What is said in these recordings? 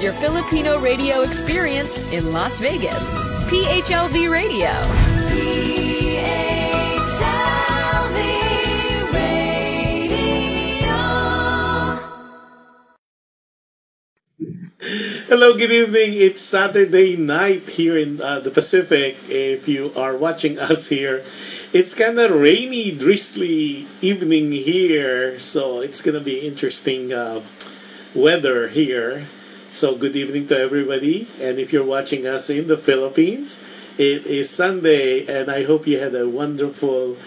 your Filipino radio experience in Las Vegas. PHLV Radio. PHLV Radio. Hello, good evening. It's Saturday night here in the Pacific. If you are watching us here, it's kind of rainy, drizzly evening here. So it's going to be interesting weather here. So good evening to everybody. And if you're watching us in the Philippines, it is Sunday, and I hope you had a wonderful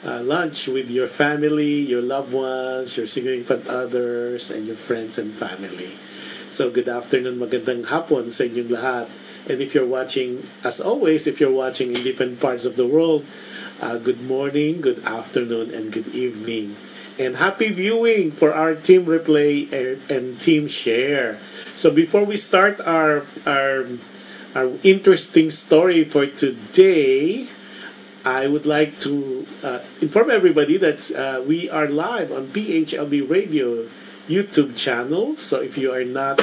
lunch with your family, your loved ones, your significant others, and your friends and family. So good afternoon, magandang hapon sa inyong lahat. And if you're watching, as always, if you're watching in different parts of the world, good morning, good afternoon, and good evening. And happy viewing for our team replay and team share. So before we start our interesting story for today, I would like to inform everybody that we are live on PHLB Radio YouTube channel. So if you are not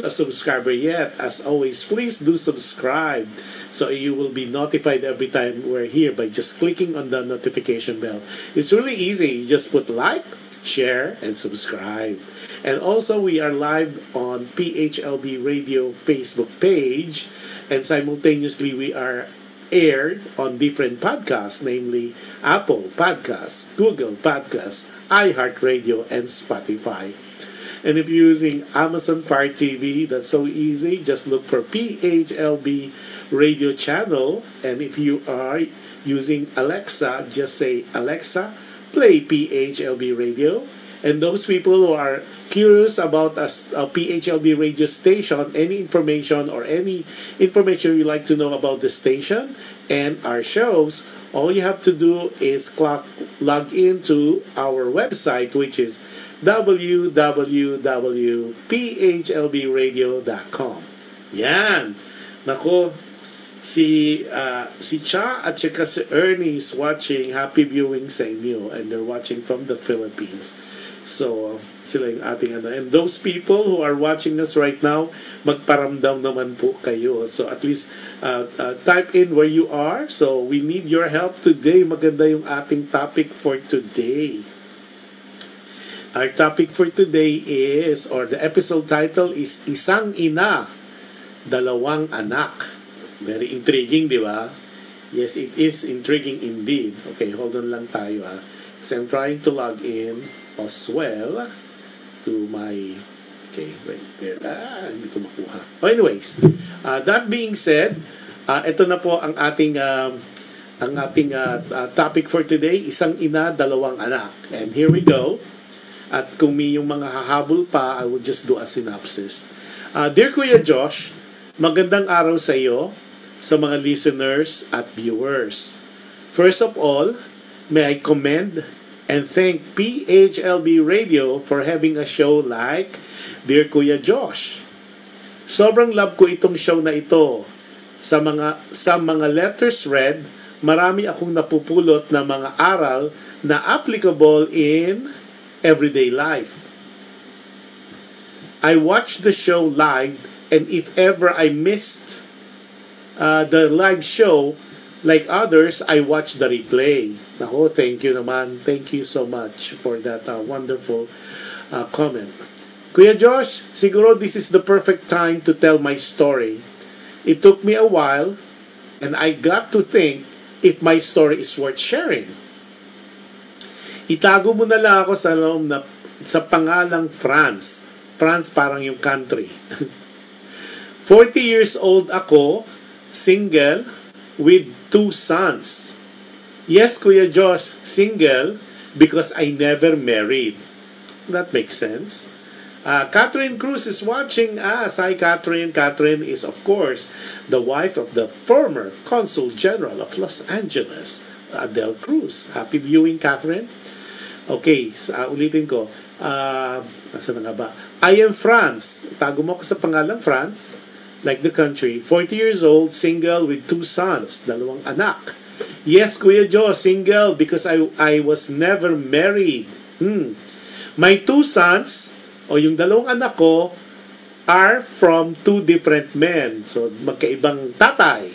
a subscriber yet, as always, please do subscribe so you will be notified every time we're here by just clicking on the notification bell. It's really easy. You just put like, share, and subscribe. And also we are live on PHLB Radio Facebook page, and simultaneously we are aired on different podcasts, namely Apple Podcasts, Google Podcasts, iHeartRadio, and Spotify. And if you're using Amazon Fire TV, that's so easy. Just look for PHLB Radio channel. And if you are using Alexa, just say, Alexa, play PHLB Radio. And those people who are curious about a PHLB radio station, any information you'd like to know about the station and our shows, all you have to do is log into our website, which is www.phlbradio.com. Yan. Nako, si Cha at saka si Ernie is watching. Happy viewing sa inyo, and they're watching from the Philippines. So, sila yung ating ano. And those people who are watching us right now, magparamdam naman po kayo. So, at least type in where you are. So, we need your help today. Maganda yung ating topic for today. Our topic for today is, or the episode title is, Isang Ina, Dalawang Anak. Very intriguing, di ba? Yes, it is intriguing indeed. Okay, hold on lang tayo ha. Kasi I'm trying to log in as well to my... Okay, wait there. Hindi ko makuha. Oh, anyways, that being said, ito na po ang ating topic for today, Isang Ina, Dalawang Anak. And here we go. At kung may yung mga hahabol pa, I will just do a synopsis. Dear Kuya Josh, magandang araw sa iyo, sa mga listeners at viewers. First of all, may I commend and thank PHLB Radio for having a show like Dear Kuya Josh. Sobrang love ko itong show na ito. Sa mga letters read, marami akong napupulot na mga aral na applicable in everyday life. I watched the show live, and if ever I missed the live show, like others, I watched the replay. Nako, thank you naman. Thank you so much for that wonderful comment. Kuya Josh, siguro this is the perfect time to tell my story. It took me a while, and I got to think if my story is worth sharing. Itago mo na lang ako sa pangalang France. France parang yung country. 40 years old ako, single, with 2 sons. Yes, Kuya Josh, single because I never married. That makes sense. Catherine Cruz is watching us. Hi, Catherine. Catherine is, of course, the wife of the former Consul General of Los Angeles, Adele Cruz. Happy viewing, Catherine. Okay, ulitin ko. Nasaan na nga ba? I am France. Tago mo ko sa pangalang France. Like the country. 40 years old, single with 2 sons. 2 anak. Yes, Kuya Joe, single because I was never married. My 2 sons, o yung 2 anak ko, are from two different men. So, magkaibang tatay.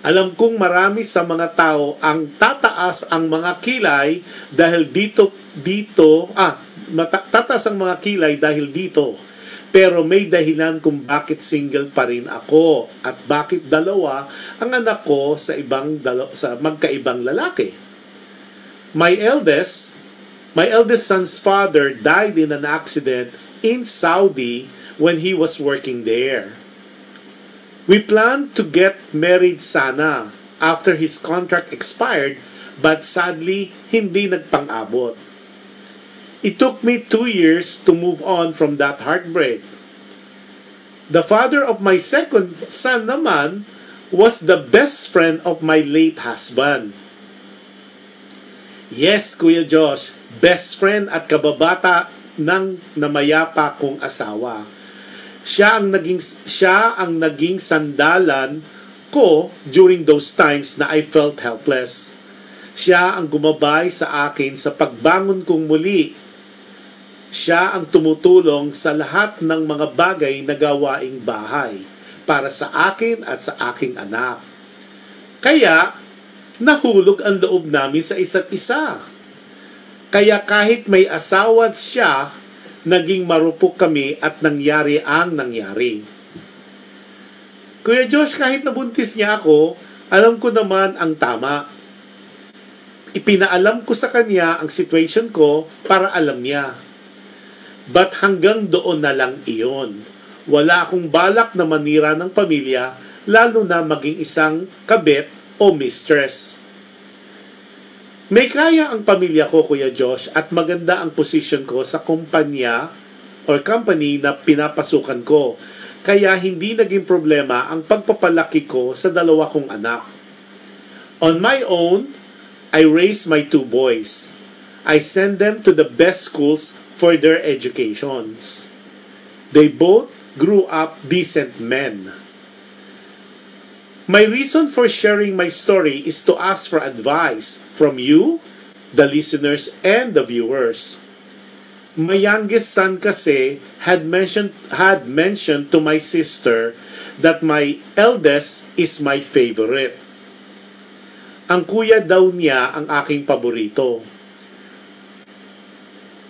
Alam kong marami sa mga tao ang tataas ang mga kilay dahil tataas ang mga kilay dahil dito. Pero may dahilan kung bakit single pa rin ako at bakit dalawa ang anak ko sa magkaibang lalaki. My eldest son's father died in an accident in Saudi when he was working there. We planned to get married sana after his contract expired, but sadly, hindi nagpang-abot. It took me 2 years to move on from that heartbreak. The father of my second son naman was the best friend of my late husband. Yes, Kuya Josh, best friend at kababata ng namayapa kong asawa. Siya ang naging sandalan ko during those times na I felt helpless. Siya ang gumabay sa akin sa pagbangon kong muli. Siya ang tumutulong sa lahat ng mga bagay na gawaing bahay para sa akin at sa aking anak. Kaya, nahulog ang loob namin sa isa't isa. Kaya kahit may asawa siya, naging marupok kami at nangyari ang nangyari. Kuya Josh, kahit nabuntis niya ako, alam ko naman ang tama. Ipinaalam ko sa kanya ang situation ko para alam niya. But hanggang doon na lang iyon. Wala akong balak na manira ng pamilya, lalo na maging isang kabit o mistress. May kaya ang pamilya ko, Kuya Josh, at maganda ang position ko sa kumpanya or company na pinapasukan ko. Kaya hindi naging problema ang pagpapalaki ko sa dalawa kong anak. On my own, I raised my 2 boys. I send them to the best schools for their educations. They both grew up decent men. My reason for sharing my story is to ask for advice from you, the listeners, and the viewers. My youngest son kasi had mentioned to my sister that my eldest is my favorite. Ang kuya daw niya ang aking paborito.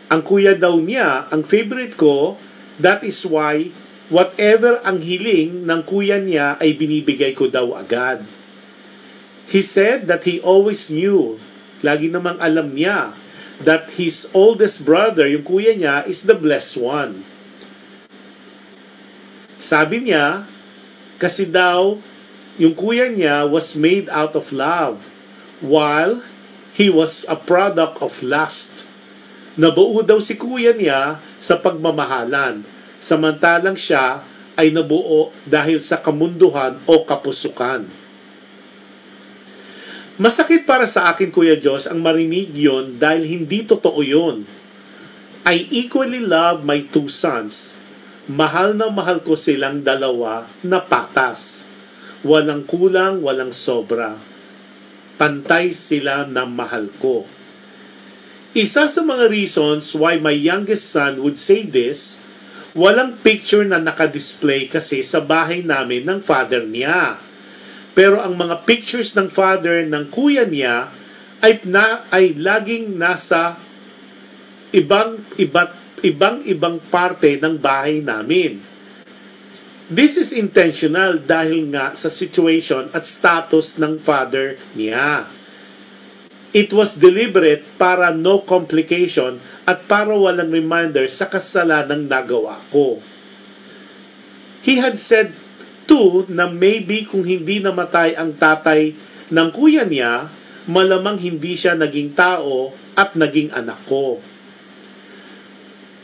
Ang kuya daw niya ang favorite ko, that is why whatever ang hiling ng kuya niya ay binibigay ko daw agad. He said that he always knew, lagi namang alam niya, that his oldest brother, yung kuya niya, is the blessed one. Sabi niya, kasi daw, yung kuya niya was made out of love, while he was a product of lust. Nabuo daw si kuya niya sa pagmamahalan, samantalang siya ay nabuo dahil sa kamunduhan o kapusukan. Masakit para sa akin, Kuya Josh, ang marinig yon dahil hindi totoo yon. I equally love my 2 sons. Mahal na mahal ko silang dalawa na patas. Walang kulang, walang sobra. Pantay sila na mahal ko. Isa sa mga reasons why my youngest son would say this, walang picture na nakadisplay kasi sa bahay namin ng father niya. Pero ang mga pictures ng father ng kuya niya ay laging nasa ibang parte ng bahay namin. This is intentional dahil nga sa situation at status ng father niya. It was deliberate para no complication at para walang reminder sa kasalanang nagawa ko. He had said too na maybe kung hindi namatay ang tatay ng kuya niya, malamang hindi siya naging tao at naging anak ko.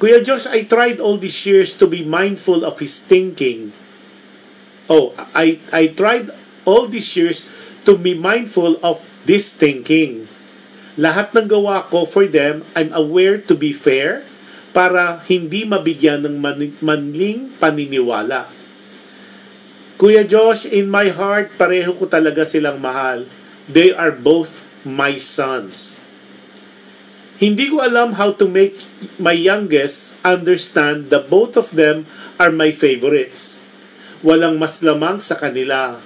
Kuya Josh, I tried all these years to be mindful of his thinking. I tried all these years to be mindful of this thinking. Lahat ng gawa ko for them, I'm aware to be fair para hindi mabigyan ng maling paniniwala. Kuya Josh, in my heart, pareho ko talaga silang mahal. They are both my sons. Hindi ko alam how to make my youngest understand that both of them are my favorites. Walang mas lamang sa kanila.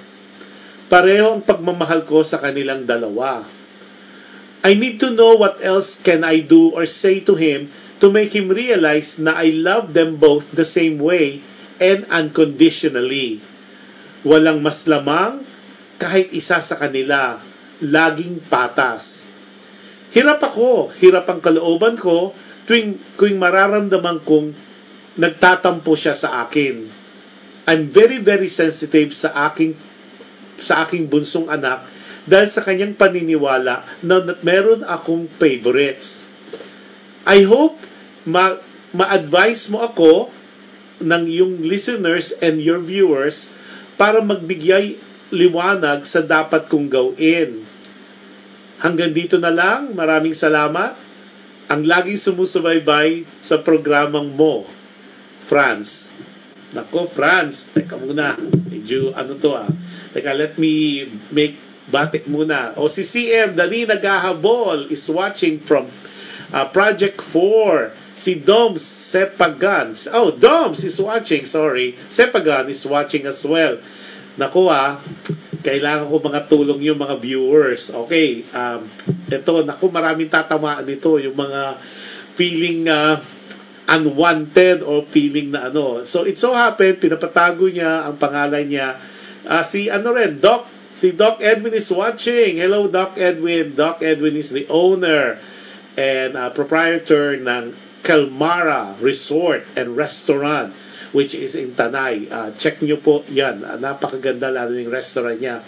Pareho ang pagmamahal ko sa kanilang dalawa. I need to know what else can I do or say to him to make him realize na I love them both the same way and unconditionally. Walang mas lamang kahit isa sa kanila. Laging patas. Hirap ako, hirap ang kalooban ko tuwing mararamdaman kong nagtatampo siya sa akin. I'm very, very sensitive sa aking bunsong anak dahil sa kanyang paniniwala na meron akong favorites. I hope ma-advise mo ako ng yung listeners and your viewers para magbigay liwanag sa dapat kong gawin. Hanggang dito na lang. Maraming salamat. Ang laging sumusubaybay sa programang mo, Franz. Nako, Franz. Teka muna. Medyo Teka, let me make batik muna. O si CM, Dani Naghahabol is watching from Project 4. Si Doms Sepagan. Oh, Doms is watching. Sorry. Sepagan is watching as well. Naku kailangan ko mga tulong yung mga viewers. Okay, ito, naku, maraming tatamaan nito. Yung mga feeling unwanted or feeling na ano. So, it so happened, pinapatago niya ang pangalan niya. Si Doc Edwin is watching. Hello, Doc Edwin. Doc Edwin is the owner and proprietor ng Calmara Resort and Restaurant, which is in Tanay. Check nyo po yan. Napakaganda lalo yung restaurant niya.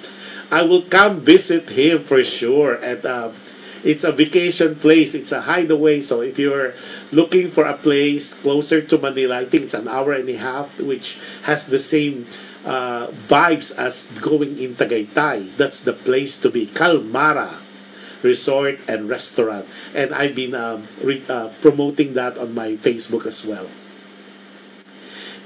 I will come visit him for sure. And it's a vacation place. It's a hideaway. So if you're looking for a place closer to Manila, I think it's an hour and a half, which has the same vibes as going in Tagaytay. That's the place to be. Calmara Resort and Restaurant. And I've been promoting that on my Facebook as well.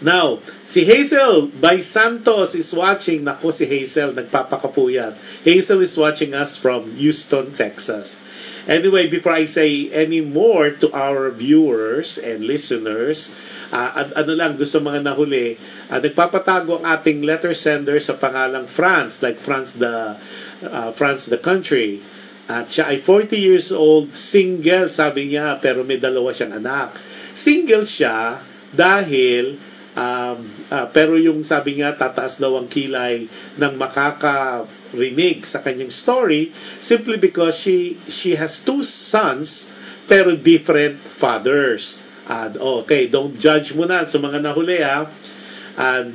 Now, si Hazel by Santos is watching. Nako, si Hazel, nagpapakapuyat. Hazel is watching us from Houston, Texas. Anyway, before I say any more to our viewers and listeners, doon sa mga nahuli, nagpapatago ang ating letter sender sa pangalang France, like France the country. At siya ay 40 years old, single, sabi niya, pero may dalawa siyang anak. Single siya dahil pero yung sabi nga tataas daw ang kilay ng makakarinig sa kanyang story simply because she has two sons pero different fathers. Okay, don't judge muna sa mga nahuli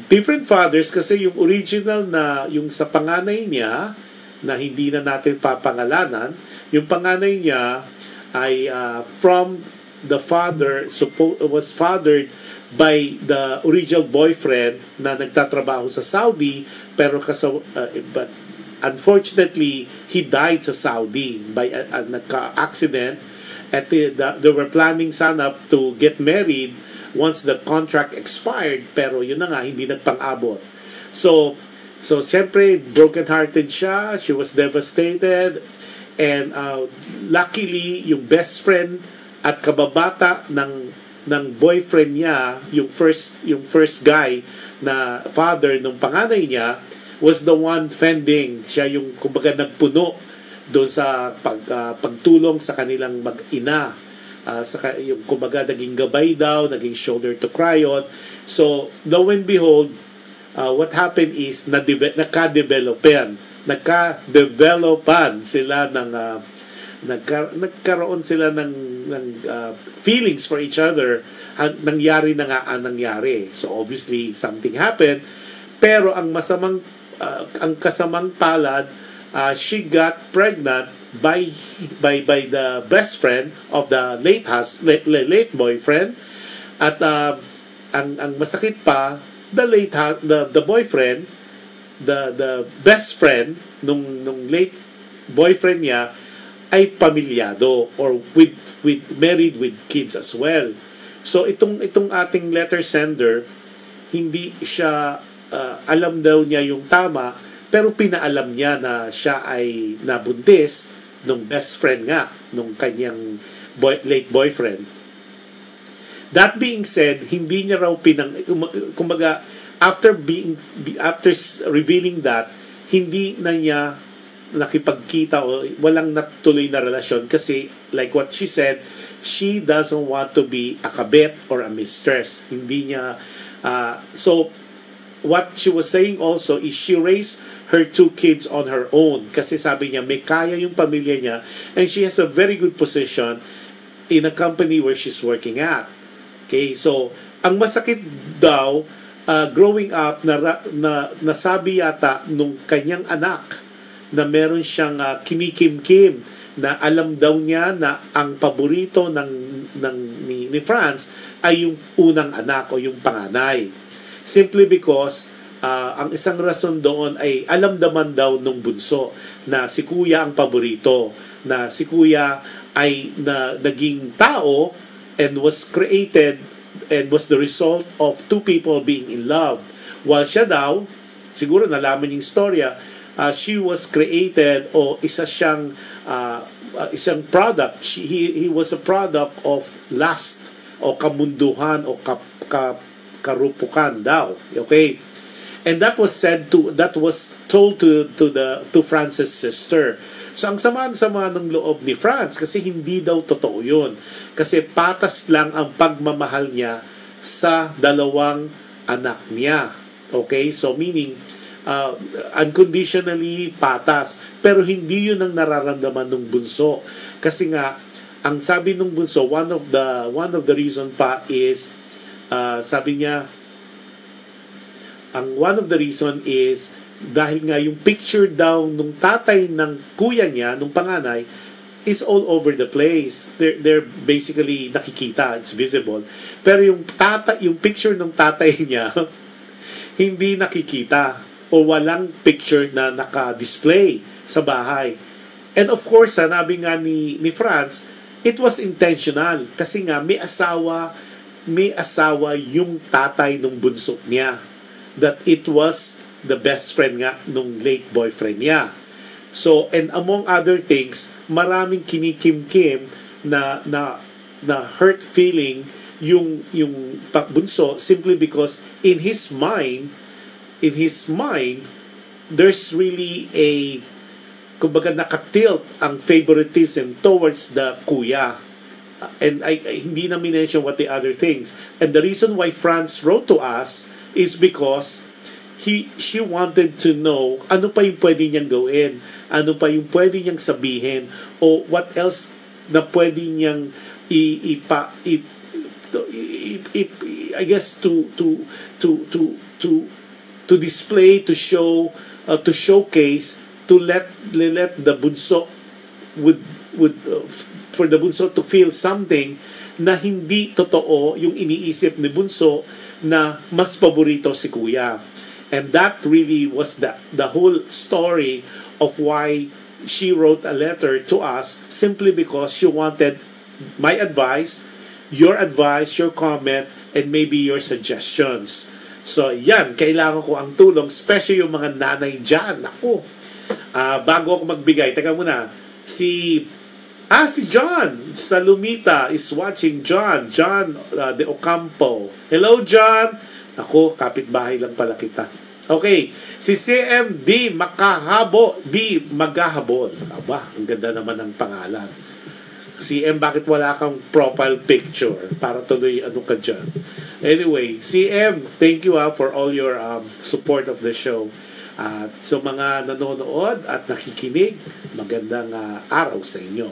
different fathers kasi yung original na yung sa panganay niya na hindi na natin papangalanan, yung panganay niya ay from the father was fathered by the original boyfriend na nagtatrabaho sa Saudi but unfortunately he died sa Saudi by a nagka-accident at they were planning sana to get married once the contract expired pero yun na nga hindi nagpang-abot. So syempre broken hearted siya, she was devastated and luckily yung best friend at kababata ng boyfriend niya, yung first guy na father nung panganay niya was the one fending. Siya yung kumbaga nagpuno doon sa pagtulong sa kanilang mag-ina. Yung kumbaga naging gabay daw, naging shoulder to cry on. So, lo and behold, what happened is nagka-developan sila ng nagkaroon sila ng feelings for each other. Nangyari na nga ang nangyari. So obviously something happened, pero ang kasamang palad, she got pregnant by the best friend of the late boyfriend. At ang masakit pa, the boyfriend, the best friend nung late boyfriend niya ay pamilyado or married with kids as well. So itong ating letter sender, hindi siya alam daw niya yung tama, pero pinaalam niya na siya ay nabuntis nung best friend nga nung kanyang late boyfriend. That being said, hindi niya raw kumbaga, after revealing that, hindi na niya nakipagkita o walang natuloy na relasyon kasi like what she said, she doesn't want to be a kabit or a mistress. Hindi niya so what she was saying also is she raised her 2 kids on her own kasi sabi niya may kaya yung pamilya niya and she has a very good position in a company where she's working at. Okay, so ang masakit daw growing up nasabi yata nung kanyang anak na meron siyang kinikim-kim na alam daw niya na ang paborito ni Franz ay yung unang anak o yung panganay. Simply because ang isang rason doon ay alam naman daw nung bunso na si kuya ang paborito, na si kuya ay naging tao and was created and was the result of 2 people being in love. While siya daw, siguro nalaman yung storya, she was created o isang product. He was a product of lust o kamunduhan o karupukan daw. Okay? And that was told to Franz's sister. So ang sama-sama ng loob ni Franz kasi hindi daw totoo yun. Kasi patas lang ang pagmamahal niya sa 2 anak niya. Okay? So meaning, unconditionally patas. Pero hindi yun ang nararamdaman ng bunso. Kasi nga, ang sabi ng bunso, one of the reason pa is, sabi niya, one of the reason is dahil nga yung picture daw nung tatay ng kuya niya, nung panganay, is all over the place. They're basically nakikita, it's visible. Pero yung picture ng tatay niya, hindi nakikita o walang picture na naka-display sa bahay. And of course, sanabi nga ni Franz, it was intentional kasi nga may asawa yung tatay nung bunso niya. That it was the best friend nga nung late boyfriend niya. So, and among other things, maraming kinikim-kim na hurt feeling yung bunso simply because in his mind, there's really kumbaga nakatilt ang favoritism towards the kuya. And I hindi na mention what the other things. And the reason why Franz wrote to us is because she wanted to know ano pa yung pwede niyang gawin, ano pa yung pwede niyang sabihin, o what else na pwede niyang I guess to display, to show, to showcase, to let the bunso for the bunso to feel something na hindi totoo yung iniisip ni bunso na mas paborito si kuya. And that really was the whole story of why she wrote a letter to us, simply because she wanted my advice, your comment, and maybe your suggestions. So, yan, kailangan ko ang tulong, especially yung mga nanay dyan. Ako, bago ako magbigay, teka muna, si John Salumita is watching. John de Ocampo. Hello, John. Ako, kapitbahay lang pala kita. Okay, si CMD Makahabol. Aba, ang ganda naman ng pangalan. CM, bakit wala kang profile picture? Para tuloy ka dyan. Anyway, CM, thank you for all your support of the show. So mga nanonood at nakikinig, magandang araw sa inyo.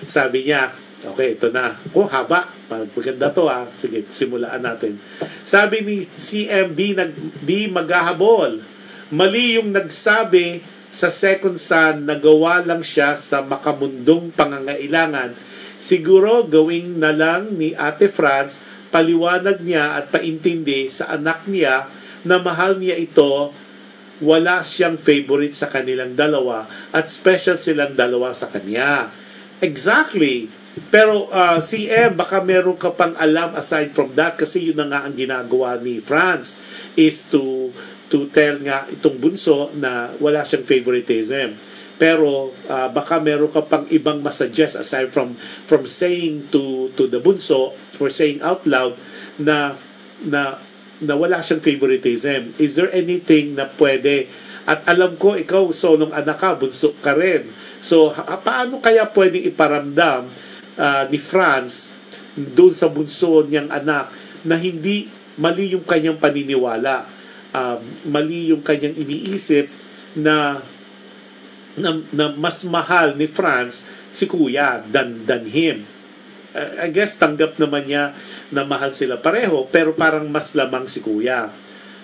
Sabi niya, okay, ito na. Haba. Maganda to Sige, simulaan natin. Sabi ni CMD di maghahabol. Mali yung nagsabi sa second son na gawa lang siya sa makamundong pangangailangan. Siguro gawing na lang ni Ate Franz, paliwanag niya at paintindi sa anak niya na mahal niya ito, wala siyang favorite sa kanilang dalawa at special silang dalawa sa kanya. Exactly. Pero CM, baka meron ka pang alam aside from that kasi yun na nga ang ginagawa ni Franz is to tell nga itong bunso na wala siyang favoritism. Pero baka meron ka pang ibang masuggest aside from saying to the bunso, for saying out loud na na wala siyang favoritism. Is there anything na pwede? At alam ko ikaw solong anak ka, bunso ka rin. So paano kaya pwedeng iparamdam ni Franz doon sa bunso niyang anak na hindi mali yung kanyang paniniwala, mali yung kanyang iniisip na mas mahal ni Franz si kuya than him. I guess tanggap naman niya na mahal sila pareho, pero parang mas lamang si kuya.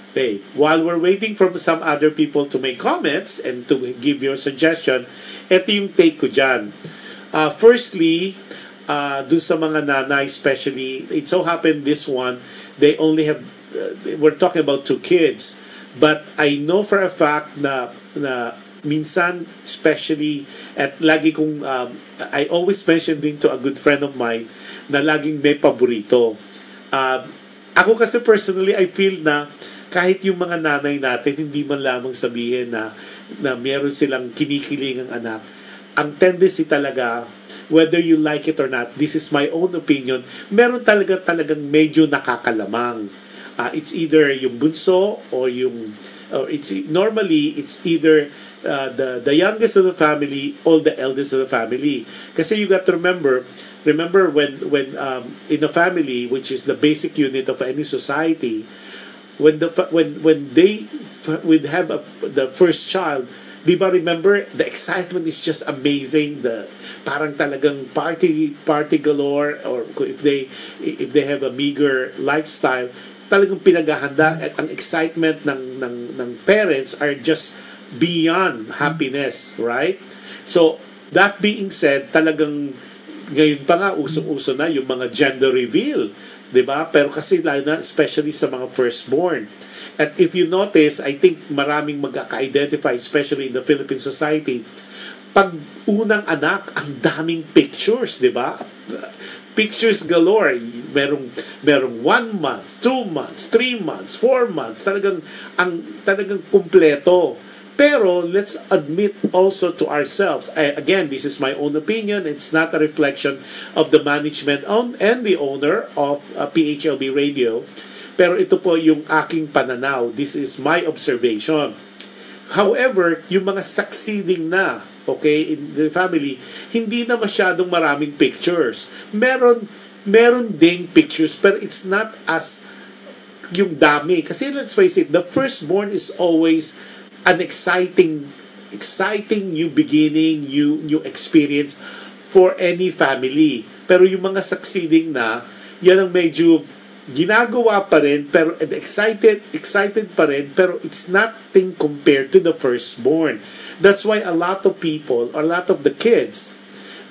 Okay. While we're waiting for some other people to make comments and to give your suggestion, ito yung take ko dyan. Firstly, dun sa mga nanay especially, it so happened this one, they only have, we're talking about 2 kids. But I know for a fact na minsan, especially, at lagi kong, I always mention din to a good friend of mine, na laging may paborito. Ako kasi personally, I feel na kahit yung mga nanay natin, hindi man lamang sabihin na meron silang kinikilingang anak, ang tendency talaga, whether you like it or not, this is my own opinion, meron talagang medyo nakakalamang. It's either yung bunso or normally it's either the youngest of the family or the eldest of the family. Kasi you got to remember when in a family, which is the basic unit of any society, when they would have the first child, di ba remember, the excitement is just amazing. Parang talagang party galore, or if they have a meager lifestyle, talagang pinaghahanda, at ang excitement ng parents are just beyond happiness, right? So that being said, talagang ngayon pa nga uso-uso na yung mga gender reveal, 'di ba? Pero kasi lalo na especially sa mga firstborn. At if you notice, I think maraming magkaka-identify, especially in the Philippine society, pag unang anak, ang daming pictures, 'di ba? Pictures galore. Merong 1 month, 2 months, 3 months, 4 months, talagang kumpleto. Pero let's admit also to ourselves, again, this is my own opinion, it's not a reflection of the management and the owner of PHLB Radio, pero ito po yung aking pananaw. This is my observation. However, yung mga succeeding na, okay, in the family, hindi na masyadong maraming pictures. Meron ding pictures, pero it's not as yung dami. Kasi let's face it, the firstborn is always an exciting new beginning, new experience for any family. Pero yung mga succeeding na, yan ang medyo ginagawa pa rin, pero excited pa rin, pero it's nothing compared to the firstborn. That's why a lot of people, a lot of the kids,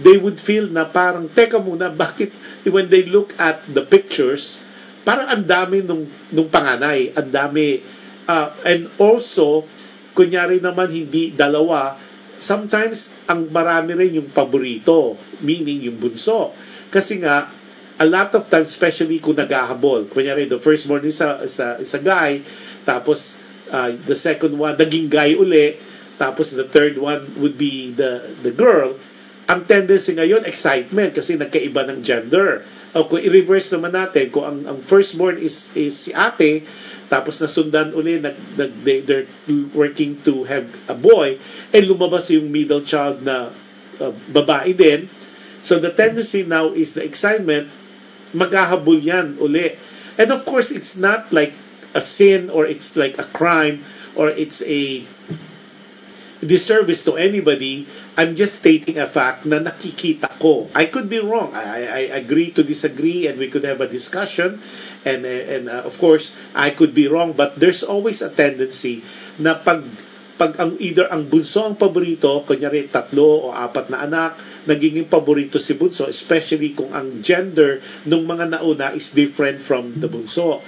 they would feel na parang, teka muna, bakit when they look at the pictures, parang ang dami nung panganay, ang dami, and also, kunyari naman hindi dalawa, sometimes ang marami rin yung paborito, meaning yung bunso. Kasi nga, a lot of times, especially kung naghahabol, kunyari the firstborn is a guy, tapos the second one, naging guy uli, tapos the third one would be the girl. Ang tendency ngayon, excitement, kasi nagkaiba ng gender. O kung i-reverse naman natin, kung ang firstborn is si ate, tapos nasundan uli, they're working to have a boy, and lumabas yung middle child na babae din. So the tendency now is the excitement, maghahabol yan uli. And of course, it's not like a sin, or it's like a crime, or it's a disservice to anybody. I'm just stating a fact na nakikita ko. I could be wrong. I agree to disagree, and we could have a discussion. And of course, I could be wrong, but there's always a tendency na pag either ang bunso ang paborito, kunyari 3 o 4 na anak, nagiging paborito si bunso, especially kung ang gender ng mga nauna is different from the bunso.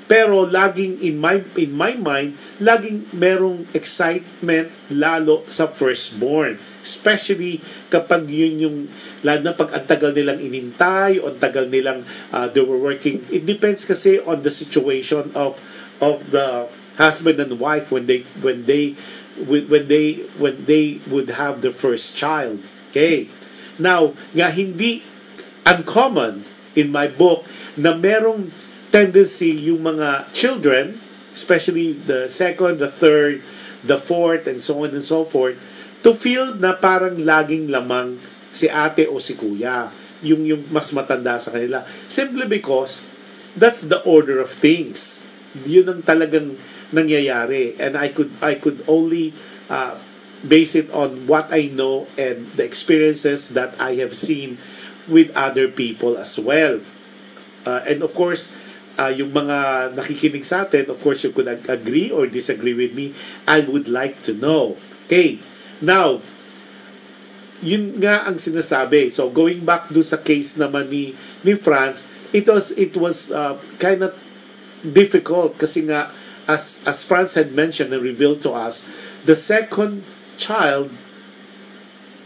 Pero laging in my mind, laging merong excitement lalo sa firstborn. Especially kapag yun yung, lalo na pag ang tagal nilang inintay, o ang tagal nilang they were working. It depends kasi on the situation of the husband and wife when they when they would have the first child. Okay. Now, nga hindi uncommon in my book na merong tendency yung mga children, especially the second, the third, the fourth, and so on and so forth, to feel na parang laging lamang si ate o si kuya, yung mas matanda sa kanila. Simply because that's the order of things. Yun ang talagang nangyayari. And I could only base it on what I know and the experiences that I have seen with other people as well. And of course, yung mga nakikinig sa atin, of course, you could agree or disagree with me. I would like to know. Okay. Now, yun nga ang sinasabi. So, going back do sa case naman ni France, it was kind of difficult kasi nga, as Franz had mentioned and revealed to us, the second child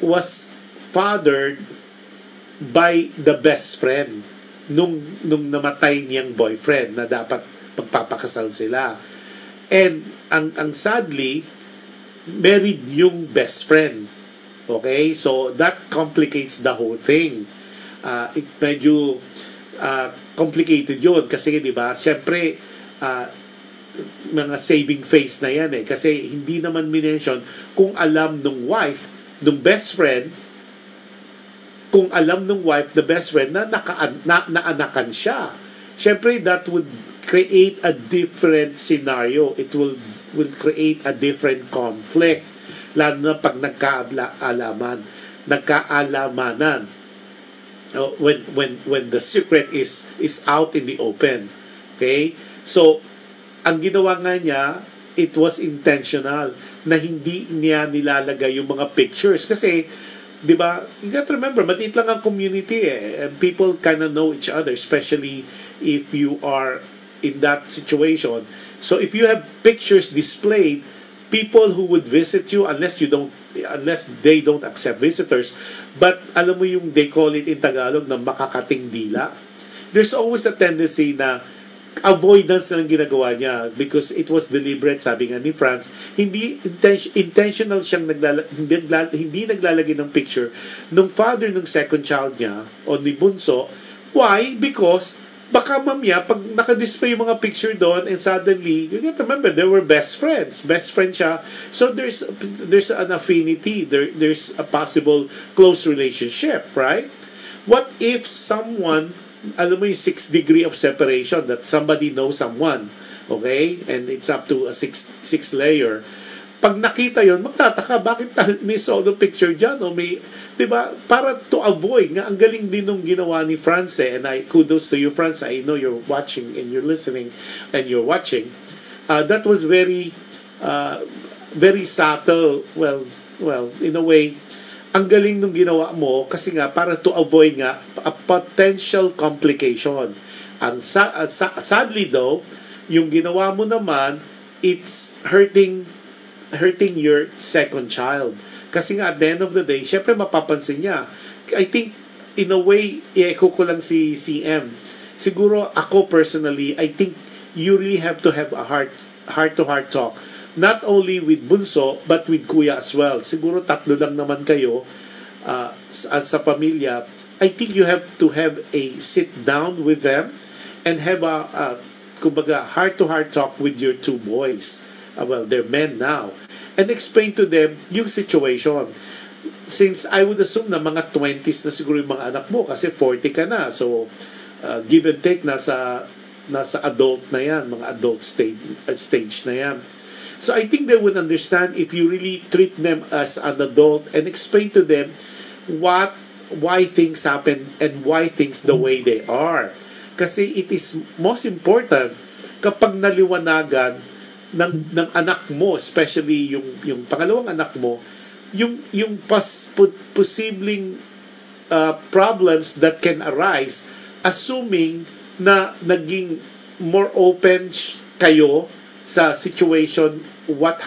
was fathered by the best friend nung namatay niyang boyfriend na dapat pagpapakasal sila. And ang sadly, married yung best friend. Okay? So that complicates the whole thing. It medyo complicated yun kasi, di ba, syempre mga saving face na yan kasi hindi naman minention kung alam nung wife, nung best friend, kung alam nung wife, the best friend na naanakan siya. Syempre that would create a different scenario. It will create a different conflict, lalo na pag nagkaalamanan when the secret is out in the open. Okay? So ang ginawa nga niya, it was intentional na hindi niya nilalagay yung mga pictures kasi, di ba, you got to remember, maliit lang ang community and people kind of know each other, especially if you are in that situation. So if you have pictures displayed, people who would visit you, unless they don't accept visitors, but alam mo yung they call it in Tagalog na makakating dila, there's always a tendency na avoidance na lang ginagawa niya because it was deliberate, sabi nga ni Franz, hindi intentional siyang hindi naglalagay ng picture nung father ng second child niya o ni Bunso. Why? Because baka mamaya pag nakadisplay yung mga picture doon and suddenly, you have to remember, they were best friends siya, so there's an affinity, there's a possible close relationship, right? What if someone, alam mo yung 6 degree of separation, that somebody knows someone, okay? And it's up to a 6 layer. Pag nakita yon, magtataka, bakit may solo picture dyan? O may, di ba? Para to avoid, nga ang galing din nung ginawa ni France, and I kudos to you, France. I know you're watching and you're listening and you're watching. That was very subtle. Well, in a way, ang galing nung ginawa mo kasi nga para to avoid nga a potential complication. Sadly though, yung ginawa mo naman, it's hurting your second child. Kasi nga at the end of the day, syempre mapapansin niya. I think in a way, i-echo ko lang si CM. Siguro ako personally, I think you really have to have a heart-to-heart talk. Not only with Bunso, but with Kuya as well. Siguro 3 lang naman kayo sa pamilya. I think you have to have a sit down with them and have a kumbaga, heart-to-heart talk with your 2 boys. Well, they're men now. And explain to them yung situation. Since I would assume na mga 20s na siguro yung mga anak mo kasi 40 ka na. So, give and take, nasa adult na yan, mga adult stage na yan. So I think they would understand if you really treat them as an adult and explain to them why things happen and why things the way they are. Kasi it is most important kapag naliwanagan ng anak mo, especially yung pangalawang anak mo, yung posibleng problems that can arise, assuming na naging more open kayo sa situation, what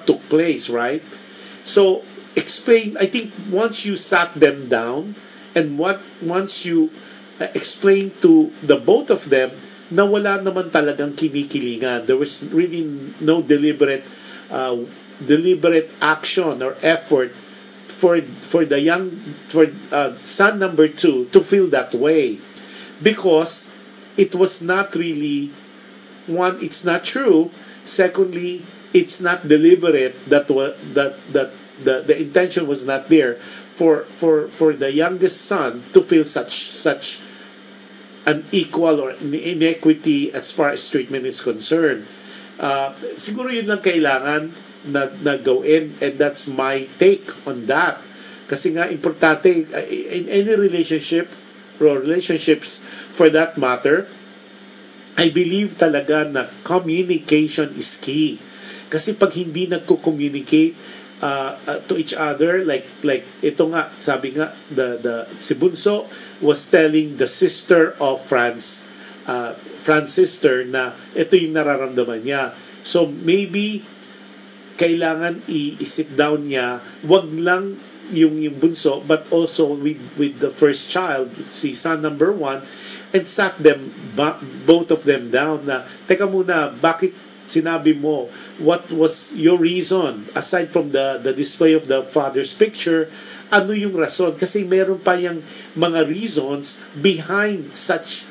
took place, right? So explain. I think once you sat them down and once you explain to the both of them na wala naman talagang kinikilingan, there was really no deliberate deliberate action or effort for the son number 2 to feel that way, because it was not really, one, it's not true. Secondly, it's not deliberate. That the intention was not there for the youngest son to feel such an equal or inequity as far as treatment is concerned. Siguro yun lang kailangan na gawin, and that's my take on that. Kasi nga importante in any relationship or relationships for that matter, I believe talaga na communication is key. Kasi pag hindi nagko-communicate to each other, like ito nga, sabi nga, si Bunso was telling the sister of Fran's sister na ito yung nararamdaman niya. So maybe kailangan i-sit down niya, wag lang yung Bunso, but also with the first child, si son number 1, and sat them both of them down na, teka muna, bakit sinabi mo, what was your reason aside from the display of the father's picture? Ano yung rason? Kasi meron pa yung mga reasons behind such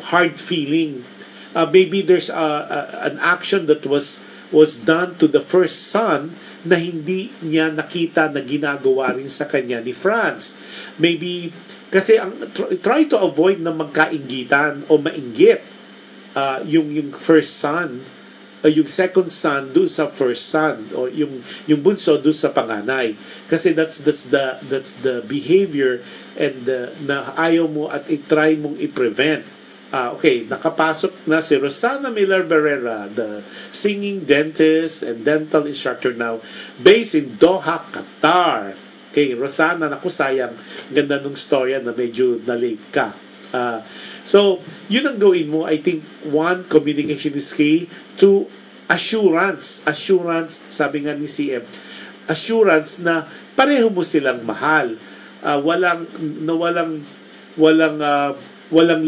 hard feeling. Maybe there's an action that was done to the first son na hindi niya nakita na ginagawa rin sa kanya ni Franz. Maybe kasi try to avoid na magkainggitan o mainggit yung first son, yung second son do sa first son, o yung bunso do sa panganay. Kasi that's the behavior and na ayaw mo at i-try mong i-prevent. Okay, nakapasok na si Rosana Miller Barrera, the singing dentist and dental instructor now based in Doha, Qatar. Okay, Rosana, naku sayang, ganda nung storya na medyo na-late ka. So, yun ang gawin mo. I think, 1, communication is key. 2, assurance. Assurance, sabi nga ni CM, assurance na pareho mo silang mahal. Walang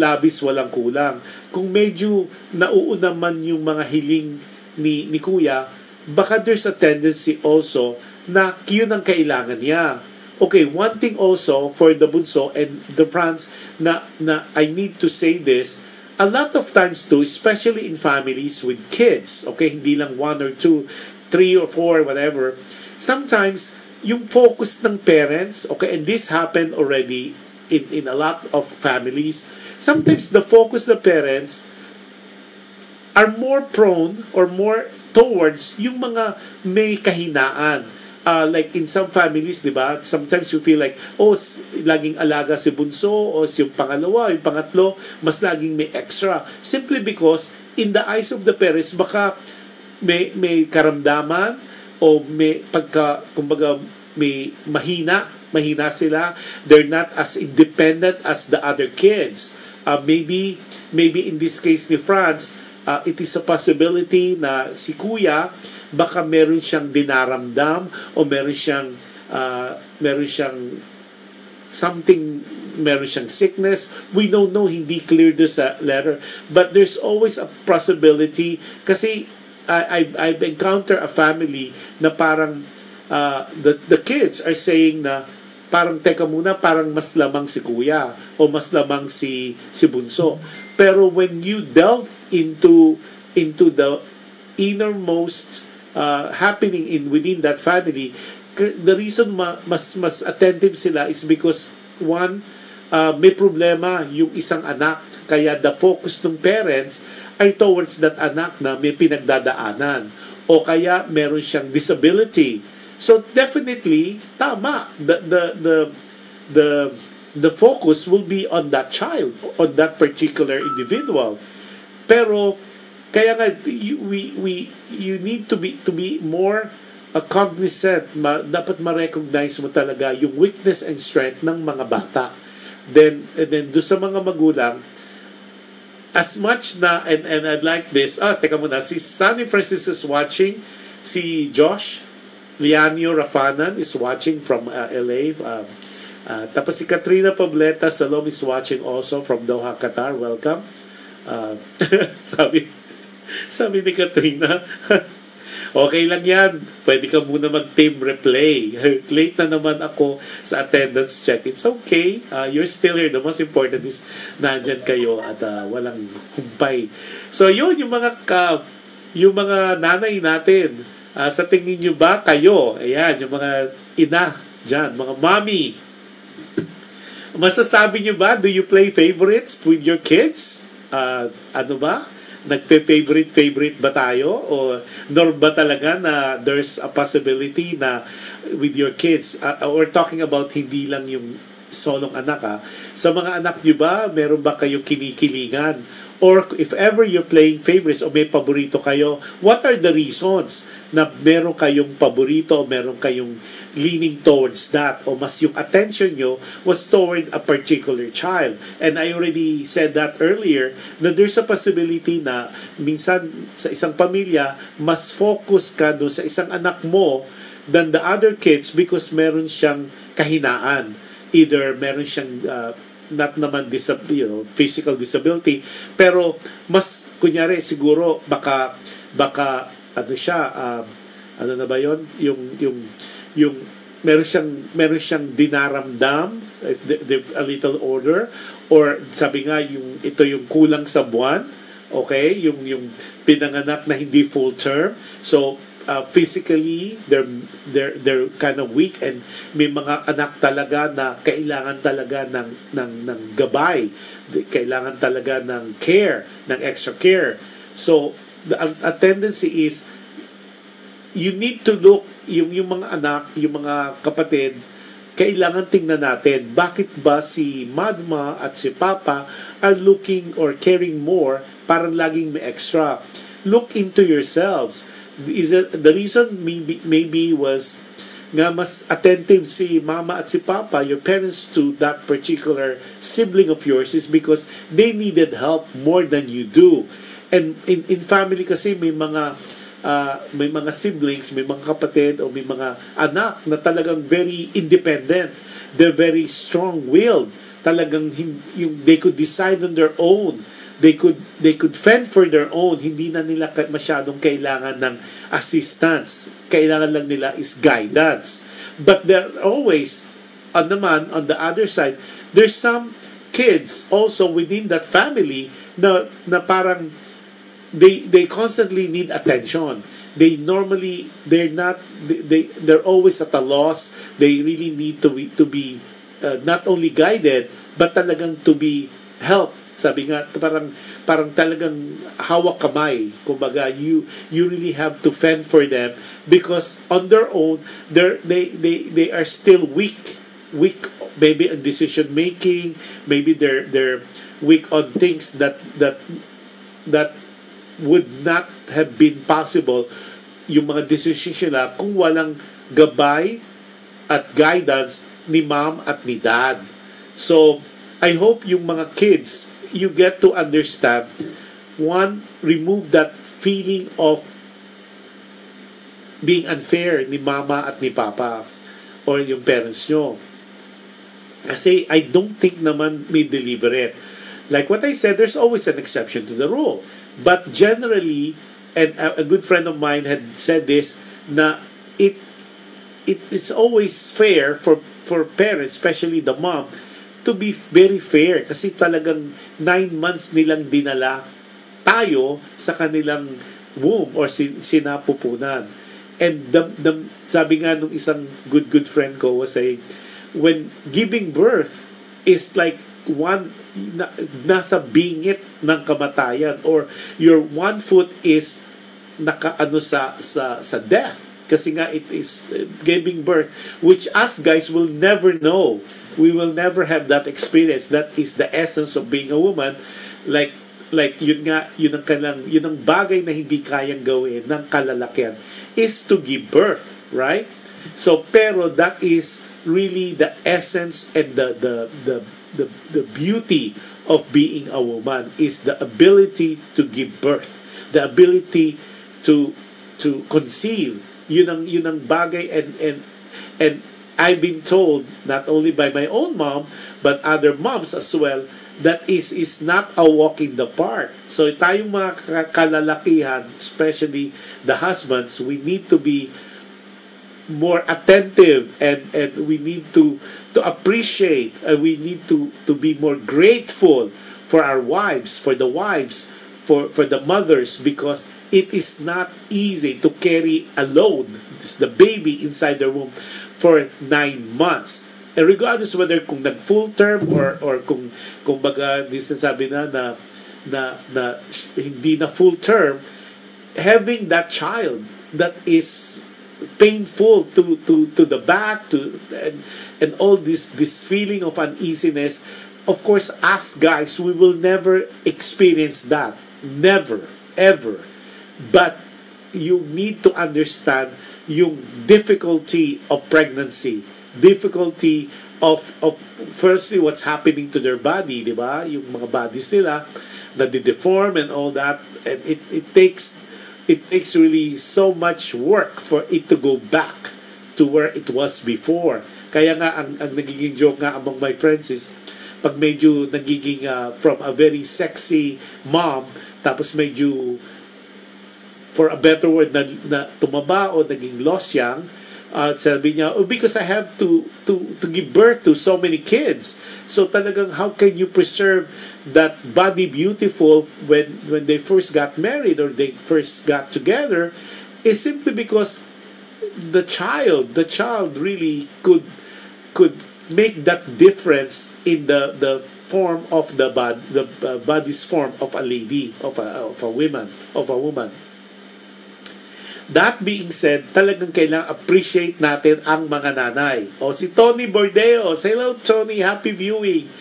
labis, walang kulang. Kung medyo nauuna man yung mga hiling ni Kuya, baka there's a tendency also na yun ang kailangan niya. Okay, one thing also for the Bunso and the Franz na I need to say this, a lot of times too, especially in families with kids, okay, hindi lang 1 or 2, 3 or 4, whatever, sometimes yung focus ng parents, okay, and this happened already in a lot of families, sometimes the focus of the parents are more prone or more towards yung mga may kahinaan. Like in some families, di ba? Sometimes you feel like, laging alaga si Bunso, o yung pangalawa, yung pangatlo, mas laging may extra. Simply because, in the eyes of the parents, baka may karamdaman, o may kumbaga, may mahina sila. They're not as independent as the other kids. Maybe in this case ni Franz, it is a possibility na si Kuya baka meron siyang dinaramdam o meron siyang sickness. We don't know, hindi clear doon sa letter, but there's always a possibility kasi I've encountered a family na parang the kids are saying na parang teka muna, parang mas lamang si Kuya o mas lamang si Bunso. Pero when you delve into the innermost happening within that family, the reason mas attentive sila is because, 1, may problema yung isang anak, kaya the focus ng parents ay towards that anak na may pinagdadaanan o kaya meron siyang disability. So definitely tama, the focus will be on that child, on that particular individual. Pero kaya nga you need to be more cognizant. Dapat ma-recognize mo talaga yung weakness and strength ng mga bata. Then do sa mga magulang, as much na, and I'd like this, teka muna, si Sunny Francis is watching, si Josh Lianio Rafanan is watching from LA, tapos si Katrina Pobleta Salom is watching also from Doha, Qatar. Welcome. Sabi ni Katrina, Okay lang yan. Pwede ka muna mag-team replay. Late na naman ako sa attendance check. It's okay. You're still here. The most important is nandyan kayo at walang humpay. So yun, yung mga nanay natin. Sa tingin nyo ba kayo, ayan, yung mga ina dyan, mga mommy, masasabi nyo ba, do you play favorites with your kids? Ano ba? Nagpe-favorite ba tayo? O nor ba talaga na there's a possibility na with your kids, we're talking about hindi lang yung solong anak sa mga anak nyo ba, meron ba kayong kinikilingan? Or if ever you're playing favorites o may paborito kayo, what are the reasons na meron kayong paborito o meron kayong leaning towards that, o mas yung attention nyo was toward a particular child? And I already said that earlier, na there's a possibility na minsan sa isang pamilya, mas focus ka doon sa isang anak mo than the other kids because meron siyang kahinaan. Either meron siyang not naman physical disability, pero mas kunyari siguro baka ano siya, ano na ba yon, yung meron siyang dinaramdam, if a little order, or sabi nga ito yung kulang sa buwan, okay, yung pinanganak na hindi full term, so physically they're kind of weak, and may mga anak talaga na kailangan talaga ng gabay, kailangan talaga ng care, ng extra care. So a tendency is you need to look, yung mga anak, yung mga kapatid, kailangan tingnan natin, bakit ba si mama at si papa are looking or caring more, parang laging may extra. Look into yourselves. The reason maybe was nga mas attentive si mama at si papa, your parents, to that particular sibling of yours is because they needed help more than you do. And in family kasi may mga siblings, may mga kapatid o may mga anak na talagang very independent. They're very strong-willed. Talagang they could decide on their own. They could fend for their own. Hindi na nila masyadong kailangan ng assistance. Kailangan lang nila is guidance. But there always, on the other side, there's some kids also within that family na parang they constantly need attention. They're always at a loss. They really need to be not only guided but talagang to be helped. Sabi nga, parang talagang hawak kamay. Kumbaga, you really have to fend for them because on their own they are still weak maybe in decision making. Maybe they're weak on things that would not have been possible, yung mga decisions nila, kung walang gabay at guidance ni mom at ni dad. So, I hope yung mga kids, you get to understand, one, remove that feeling of being unfair ni mama at ni papa or yung parents nyo. Kasi I don't think naman may deliberate. Like what I said, there's always an exception to the rule. But generally, and a good friend of mine had said this, na it's always fair for parents, especially the mom, to be very fair. Kasi talagang 9 months nilang dinala tayo sa kanilang womb or sinapupunan. And sabi nga nung isang good friend ko was saying, when giving birth is like nasa bingit ng kamatayan, or your one foot is nakaano sa death, kasi nga it is giving birth, which us guys will never know. We will never have that experience. That is the essence of being a woman. Like yun ang bagay na hindi kayang gawin ng kalalakihan is to give birth, right? So pero that is really the essence and the beauty of being a woman, is the ability to give birth, the ability to conceive. Yun ang bagay, and I've been told, not only by my own mom but other moms as well, that is not a walk in the park. So tayong mga kalalakihan, especially the husbands, we need to be more attentive, and we need to appreciate, we need to be more grateful for our wives, for the wives, for the mothers, because it is not easy to carry alone the baby inside the womb for 9 months. And regardless whether kung nag full term or kung baga di sasabi na hindi na full term, having that child that is painful to the back, and all this feeling of uneasiness. Of course, us guys, we will never experience that, never ever. But you need to understand yung difficulty of pregnancy, difficulty of firstly what's happening to their body, di ba? Yung mga bodies nila na deform and all that, and it takes really so much work for it to go back to where it was before. Kaya nga ang nagiging joke nga among my friends is pag medyo nagiging from a very sexy mom, tapos medyo, for a better word, na tumaba o naging losyang, sabi niya, because I have to give birth to so many kids. So talagang how can you preserve that body beautiful when they first got married or they first got together, is simply because the child really could make that difference in the form of the body's form of a lady, of a woman. That being said, talagang kailangan appreciate natin ang mga nanay. O si Tony Bordeo, hello Tony, happy viewing.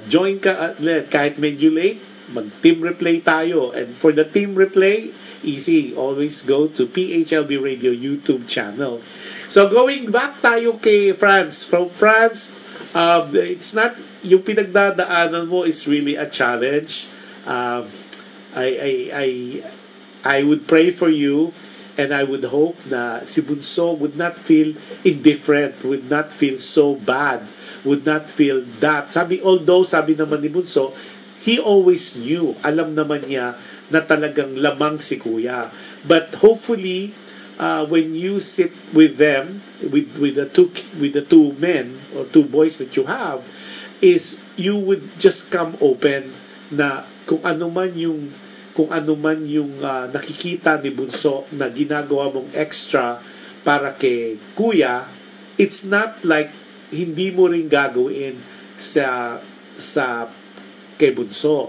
Join ka kahit medyo late, mag-team replay tayo. And for the team replay, easy, always go to PHLB Radio YouTube channel. So going back tayo kay France. From France, it's not, yung pinagdadaanan mo is really a challenge. I would pray for you. And I would hope na si Bunso would not feel indifferent, would not feel so bad, would not feel that. Although sabi naman ni Bunso, he always knew, alam naman niya na talagang lamang si Kuya. But hopefully, when you sit with them, with the two men or two boys that you have, is you would just come open na kung ano man yung nakikita ni Bunso na ginagawa mong extra para kay Kuya, it's not like hindi mo rin gagawin sa kay Bunso.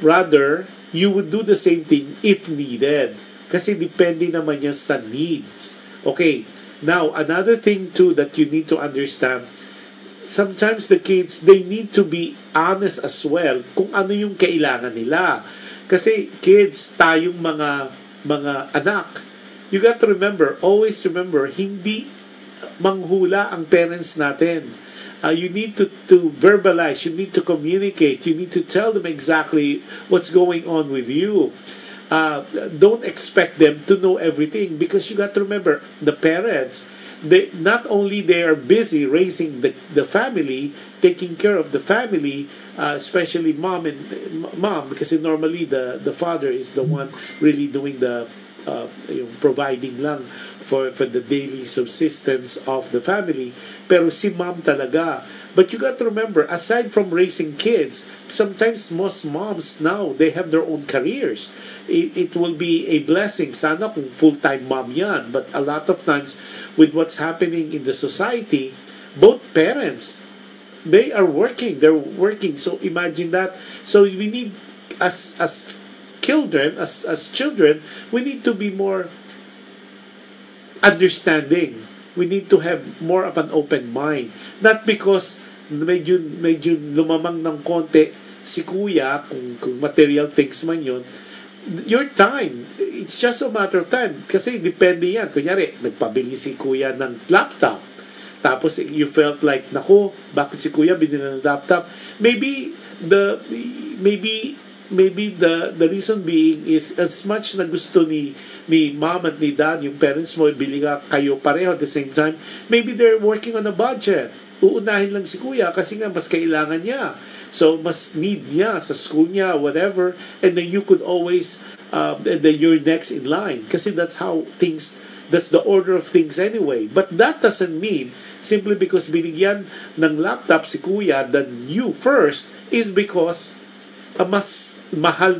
Rather, you would do the same thing if needed. Kasi depende naman yan sa needs. Okay, now, another thing too that you need to understand, sometimes the kids, they need to be honest as well kung ano yung kailangan nila. Kasi kids, tayong mga anak, you got to remember, always remember, hindi manghula ang parents natin. You need to verbalize, you need to communicate, you need to tell them exactly what's going on with you. Don't expect them to know everything, because you got to remember, the parents, not only they are busy raising the family, taking care of the family, especially mom, because normally the father is the one really doing the providing lang for the daily subsistence of the family, pero si mom talaga. But you got to remember, aside from raising kids, sometimes most moms now, they have their own careers. It will be a blessing. Sana kung full-time mom yan. But a lot of times, with what's happening in the society, both parents, they are working. They're working. So imagine that. So we need, as children, we need to be more understanding. We need to have more of an open mind. Not because medyo lumamang ng konti si Kuya, kung material things man yun, your time, it's just a matter of time. Kasi depende yan. Kunyari, nagpabili si Kuya ng laptop. Tapos you felt like, naku, bakit si Kuya binili ng laptop? Maybe the reason being is, as much na gusto ni mom at ni dad, yung parents mo, bili ka kayo pareho at the same time, maybe they're working on a budget. Uunahin lang si Kuya kasi nga mas kailangan niya. So, mas need niya sa school niya, whatever. And then you could always, and then you're next in line. Kasi that's how things, that's the order of things anyway. But that doesn't mean, simply because binigyan ng laptop si kuya than you first, is because mas mahal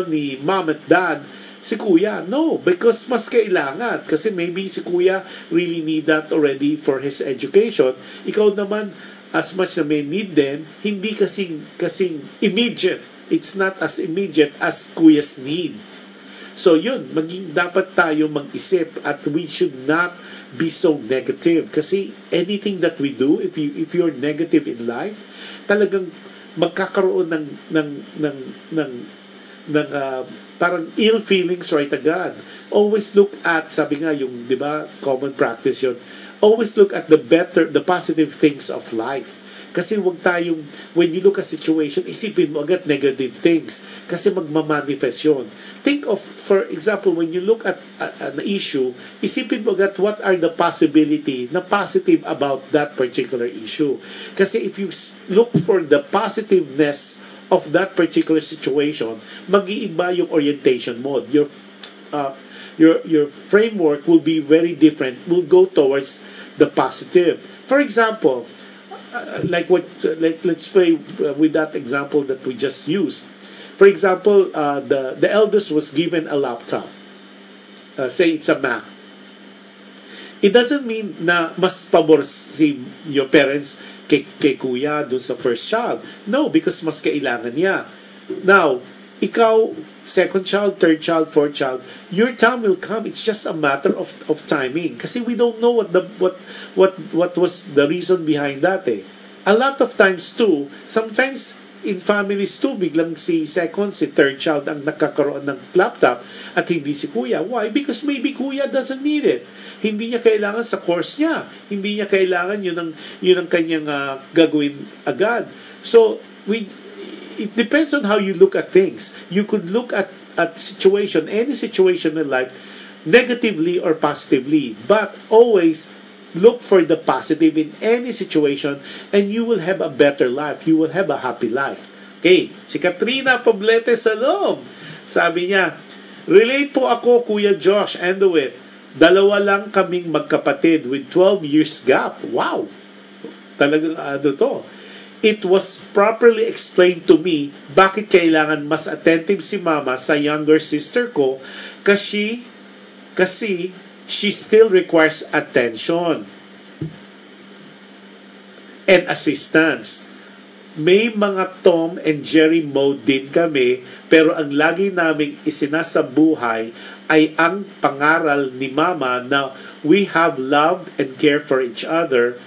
ni mom at dad si kuya. No, because mas kailangan. Kasi maybe si kuya really need that already for his education. Ikaw naman, as much na may need din, hindi kasing immediate. It's not as immediate as kuya's needs. So yun, dapat tayo mag-isip at we should not be so negative. Kasi anything that we do, if you're negative in life, talagang magkakaroon ng parang ill feelings right agad. Always look at, sabi nga yung, di ba, common practice yun, always look at the positive things of life. Kasi wag tayong, when you look at situation, isipin mo agad negative things. Kasi magmamanifest yun. Think of, for example, when you look at an issue, isipin mo agad what are the possibility na positive about that particular issue. Kasi if you look for the positiveness of that particular situation, mag-iiba yung orientation mo. Your framework will be very different, will go towards the positive. For example, let's play with that example that we just used. For example, the eldest was given a laptop. Say it's a Mac. It doesn't mean na mas pabor si your parents kay kuya dun sa first child. No, because mas kailangan niya. Now, ikaw, second child, third child, fourth child, your time will come. It's just a matter of timing. Kasi we don't know what was the reason behind that eh. A lot of times too, sometimes in families too, biglang si second, si third child ang nakakaroon ng laptop at hindi si kuya. Why? Because maybe kuya doesn't need it. Hindi niya kailangan sa course niya. Hindi niya kailangan yun ang kanyang gagawin agad. So, it depends on how you look at things. You could look at situation, any situation in life, negatively or positively. But always look for the positive in any situation and you will have a better life. You will have a happy life. Okay, si Katrina Poblete Salom. Sabi niya, relate po ako, Kuya Josh, and the wit. Dalawa lang kaming magkapatid with 12 years gap. Wow! Talagang to. It was properly explained to me bakit kailangan mas attentive si mama sa younger sister ko kasi she still requires attention and assistance. May mga Tom and Jerry mode din kami, pero ang lagi naming isinasabuhay ay ang pangaral ni Mama na we have love and care for each other.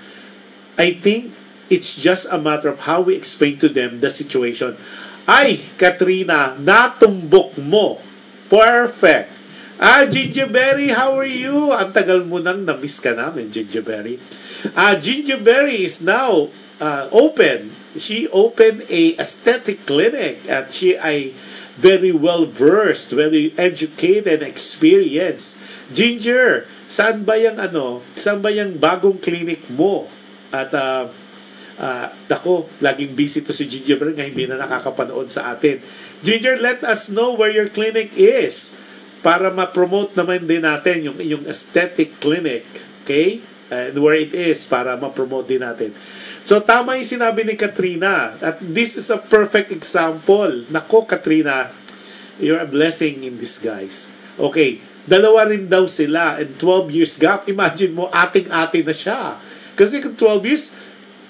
I think it's just a matter of how we explain to them the situation. Ay, Katrina, natumbok mo. Perfect. Gingerberry, how are you? Ang tagal mo nang na-miss ka namin, Gingerberry. Gingerberry is now open. She opened a aesthetic clinic at she ay very well versed, very educated, experienced. Ginger, saan ba yung bagong clinic mo? At ako, laging busy to si Ginger nga hindi na nakakapanood sa atin. Ginger, let us know where your clinic is para ma-promote naman din natin yung aesthetic clinic, okay? And where it is para ma-promote din natin. So, tama yung sinabi ni Katrina. At this is a perfect example. Nako, Katrina, you're a blessing in disguise. Okay, dalawa rin daw sila and 12 years gap. Imagine mo, ating-ating na siya. Kasi kung 12 years,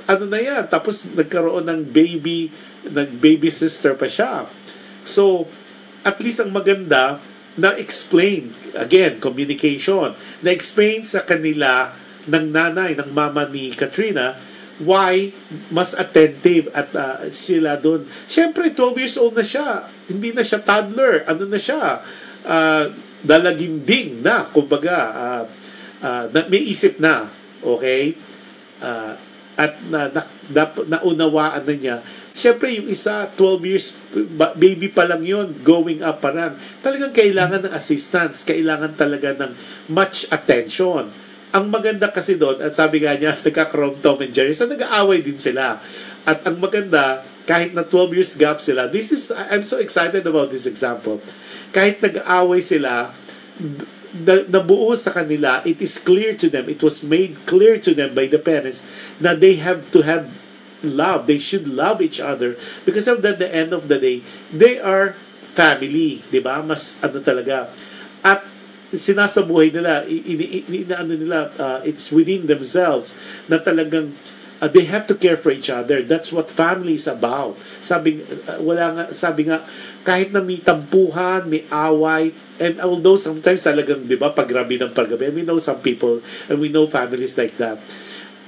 na yan? Tapos nagkaroon ng baby sister pa siya. So, at least ang maganda, na-explain, again, communication, na-explain sa kanila ng nanay, ng mama ni Katrina, why mas attentive at sila doon. Siyempre, 12 years old na siya. Hindi na siya toddler. Ano na siya? Dalaginding na. Kumbaga, may isip na. Okay? At naunawaan na niya. Siyempre, yung isa, 12 years, baby pa lang yun, going up pa lang. Talagang kailangan ng assistance. Kailangan talaga ng much attention. Ang maganda kasi doon, at sabi nga niya, nagkakaroon Tom and Jerry, so nag-aaway din sila. At ang maganda, kahit na 12 years gap sila, I'm so excited about this example. Kahit nag-aaway sila, nabuo sa kanila, it is clear to them, it was made clear to them by the parents na they have to have love. They should love each other because of that, the end of the day, they are family, di ba? Mas ano talaga. At sinasabuhay nila, it's within themselves na talagang they have to care for each other. That's what family is about. Sabi nga, kahit na may tampuhan, may away, and although sometimes talagang, di ba, paggabi ng paggabi, we know some people, and we know families like that.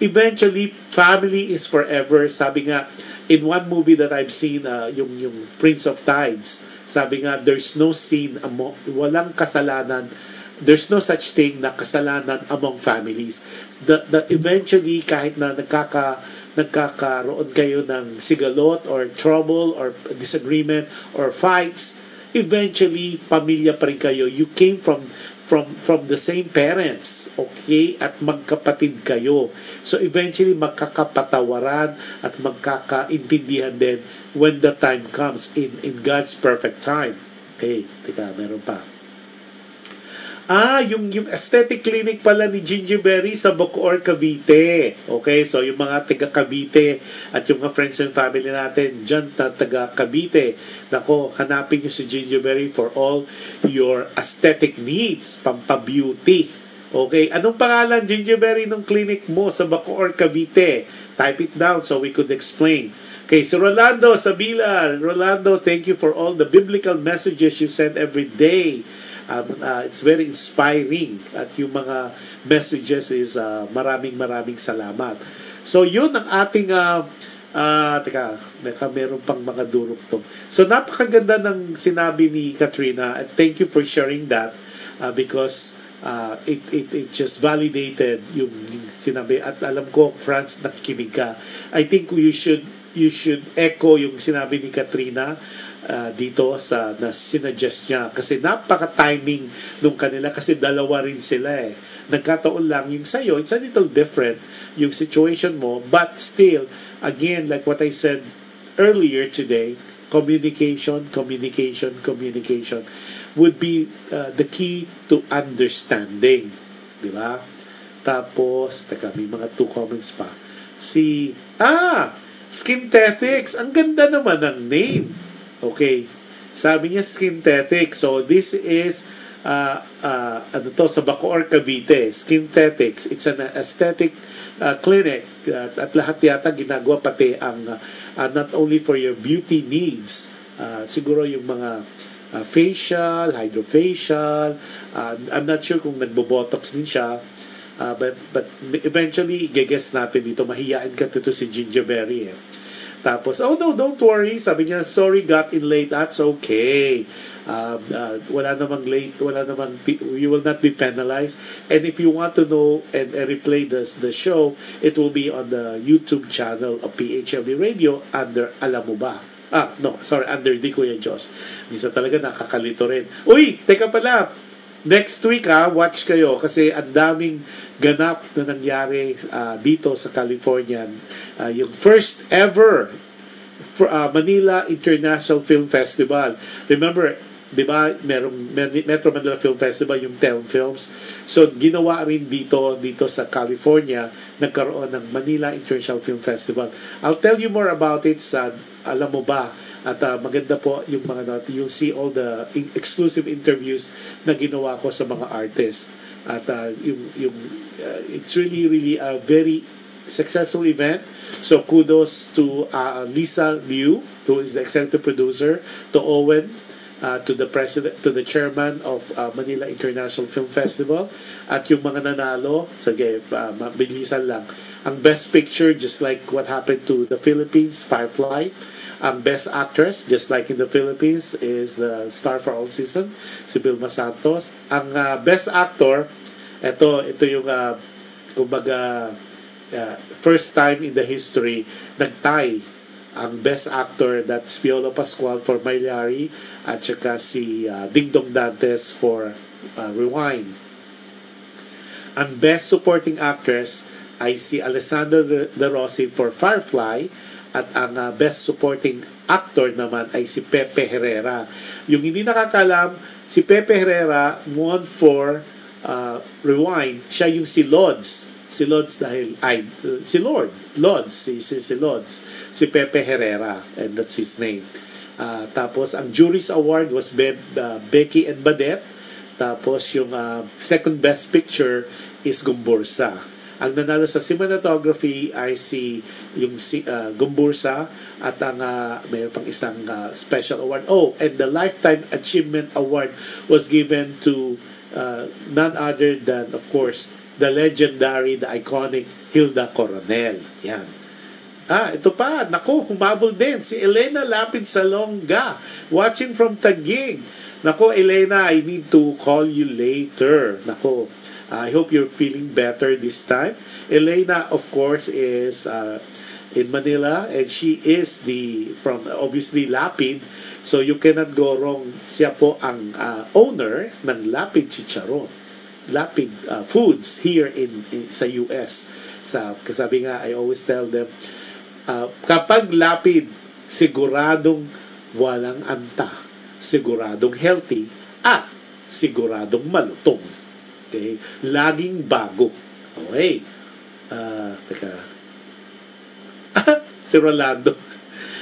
Eventually, family is forever. Sabi nga, in one movie that I've seen, yung Prince of Tides, sabi nga, there's no sin, walang kasalanan, there's no such thing na kasalanan among families. That eventually, kahit na nagkakaroon kayo ng sigalot or trouble or disagreement or fights, eventually, pamilya pa rin kayo. You came from the same parents, okay? At magkapatid kayo. So eventually, magkakapatawaran at magkakaintindihan din when the time comes in God's perfect time. Okay, teka, meron pa. Yung aesthetic clinic pala ni Gingerberry sa Bacoor, Cavite. Okay, so yung mga taga Cavite at yung mga friends and family natin dyan na taga Cavite, nako, hanapin nyo si Gingerberry for all your aesthetic needs, pampa-beauty. Okay, anong pangalan, Gingerberry, ng clinic mo sa Bacoor, Cavite? Type it down so we could explain. Okay, so Rolando Sabila. Rolando, thank you for all the biblical messages you send every day. It's very inspiring at yung mga messages is maraming salamat. So yun ang ating teka, meron pang mga durugtong. So napakaganda ng sinabi ni Katrina, and thank you for sharing that because it just validated yung sinabi, at alam ko, Franz, nakikinig ka. I think you should echo yung sinabi ni Katrina dito na sinuggest niya, kasi napaka-timing nung kanila, kasi dalawa rin sila nagkataon lang yung sa'yo, it's a little different yung situation mo, but still, again, like what I said earlier today, communication would be the key to understanding, di ba? Tapos, may mga 2 comments pa. Skintetics, ang ganda naman ng name. Okay. Sabi niya Skintetics. So this is sa Bacoor, Cavite. Skintetics. It's an aesthetic clinic at lahat yata ginagawa, pati ang not only for your beauty needs, siguro yung mga facial, hydrofacial, I'm not sure kung nagbo-botox din siya, but eventually i-guess natin dito, mahiyain ka dito si Gingerberry Tapos, oh no, don't worry. Sabi niya, sorry, got in late. That's okay. Wala namang late. You will not be penalized. And if you want to know and replay the show, it will be on the YouTube channel of PHLB Radio under Alam Mo Ba? Under Di Kuya Josh. Isa talaga nakakalito rin. Uy, teka pala. Next week watch kayo kasi ang daming ganap na nangyari dito sa California. Yung first ever Manila International Film Festival. Remember, di ba, merong Metro Manila Film Festival, yung 10 films. So, ginawa rin dito sa California, nagkaroon ng Manila International Film Festival. I'll tell you more about it sa Alam Mo Ba? At maganda po yung mga you'll see all the exclusive interviews na ginawa ko sa mga artists. At it's really a very successful event. So kudos to Lisa Liu, who is the executive producer, to Owen, to the president, to the chairman of Manila International Film Festival, at yung mga nanalo, sige, mabilisan lang. Ang best picture, just like what happened to the Philippines, Firefly. Ang best actress, just like in the Philippines, is the Star for All Season, si Vilma Santos. Ang best actor, ito yung kumbaga first time in the history nag-tie ang best actor, that's Piolo Pascual for Maylari at saka si Dingdong Dantes for Rewind. Ang best supporting actress ay si Alessandra De Rossi for Firefly At ang Best Supporting Actor naman ay si Pepe Herrera. Yung hindi nakakalam, si Pepe Herrera won for Rewind. Siya yung si Lods. Si Lods dahil, si Lods, si Lods. Si Pepe Herrera, and that's his name. Tapos, ang Jury's Award was Becky and Badet. Tapos, yung second best picture is Gumbursa. Ang nanalo sa cinematography ay yung Gumbursa, at ang mayroon pang isang special award. Oh, and the Lifetime Achievement Award was given to none other than, of course, the legendary, the iconic Hilda Coronel. Yan. Ito pa, nako, humabol din si Elena Lapid Salonga, watching from Taguig. Nako, Elena, I need to call you later. Nako, I hope you're feeling better this time. Elena, of course, is in Manila, and she is from obviously Lapid, so you cannot go wrong. Siya po ang owner ng Lapid Chicharon, Lapid Foods here sa US. Kasabi nga, I always tell them, kapag Lapid, siguradong walang anta, siguradong healthy, at siguradong malutong. Okay? Laging bago. Okay. Teka. Si Rolando.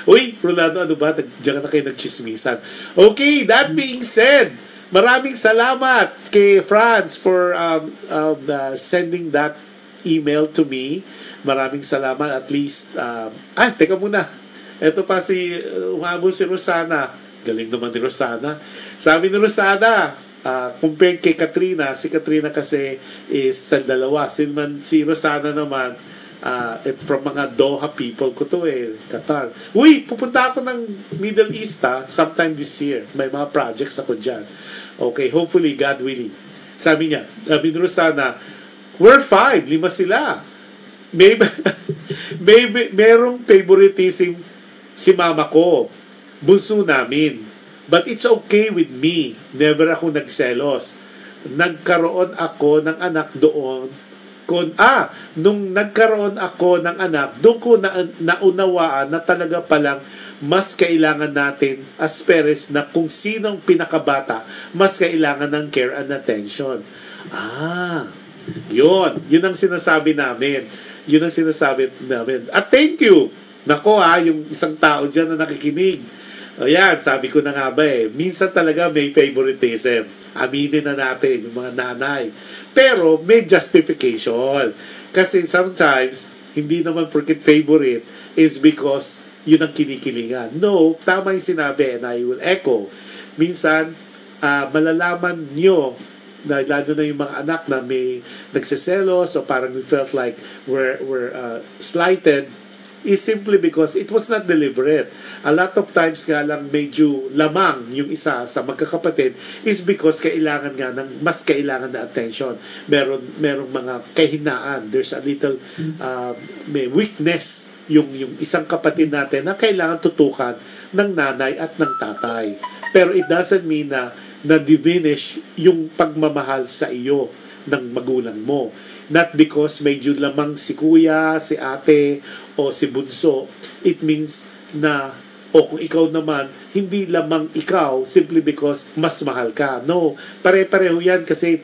Uy, Rolando, ano ba? Diyan na kayo nagchismisan. Okay, that being said, maraming salamat kay Franz for sending that email to me. Maraming salamat. At least, teka muna. Ito pa umabol si Rosana. Galing naman ni Rosana. Sabi ni Rosana, compared kay Katrina, si Katrina kasi is sa dalawa. Si Rosana naman, from mga Doha people ko to Qatar. Uy, pupunta ako ng Middle East sometime this year. May mga projects ako dyan. Okay, hopefully, God willing. Sabi niya, sabi ni Rosana, we're 5 sila. Merong favoritism si mama ko. Bunso namin. But it's okay with me. Never ako nagselos. Nagkaroon ako ng anak doon. Nung nagkaroon ako ng anak, doon ko naunawaan na talaga palang mas kailangan natin as parents na kung sinong pinakabata, mas kailangan ng care and attention. Yun ang sinasabi namin. Yun ang sinasabi namin. At thank you. Nako yung isang tao dyan na nakikinig. Ayan, sabi ko na nga ba minsan talaga may favoritism. Aminin na natin yung mga nanay. Pero may justification. Kasi sometimes, hindi naman porket favorite is because yun ang kinikilingan. No, tama yung sinabi, and I will echo. Minsan, malalaman nyo na lalo na yung mga anak na may nagsiselos o parang we felt like we're slighted, is simply because it was not deliberate. A lot of times nga lang medyo lamang yung isa sa magkakapatid is because mas kailangan na attention. Merong mga kahinaan. There's a little may weakness yung isang kapatid natin na kailangan tutukan ng nanay at ng tatay. Pero it doesn't mean na diminish yung pagmamahal sa iyo ng magulang mo. Not because medyo lamang si kuya, si ate, o si bunso. It means na, kung ikaw naman, hindi lamang ikaw simply because mas mahal ka. No, pare-pareho yan kasi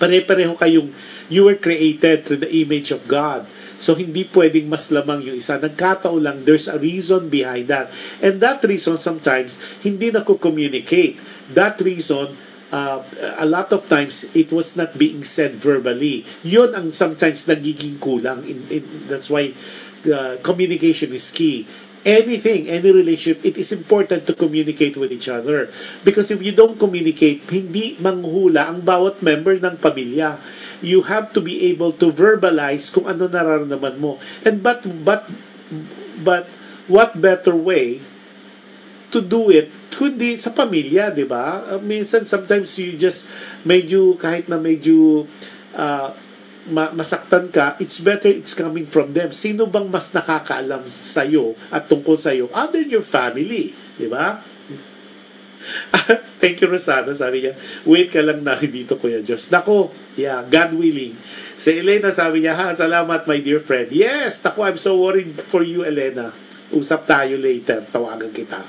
pare-pareho kayong you were created through the image of God. So, hindi pwedeng mas lamang yung isa. Nagkataon lang, there's a reason behind that. And that reason sometimes, hindi nako-communicate. That reason, a lot of times it was not being said verbally. Yun ang sometimes nagiging kulang. That's why communication is key. Any relationship, it is important to communicate with each other. Because if you don't communicate, hindi manghula ang bawat member ng pamilya. You have to be able to verbalize kung ano nararamdaman mo. And but what better way to do it kundi sa pamilya, di ba? Minsan, sometimes you just kahit na medyo masaktan ka, it's better it's coming from them. Sino bang mas nakakaalam sa'yo at tungkol sa'yo other than your family, di ba? Thank you, Rosana. Sabi niya, wait ka lang na dito, Kuya Diyos. Nako, yeah, God willing. Si Elena, sabi niya, ha, salamat, my dear friend. Yes, nako, I'm so worried for you, Elena. Usap tayo later. Tawagan kita.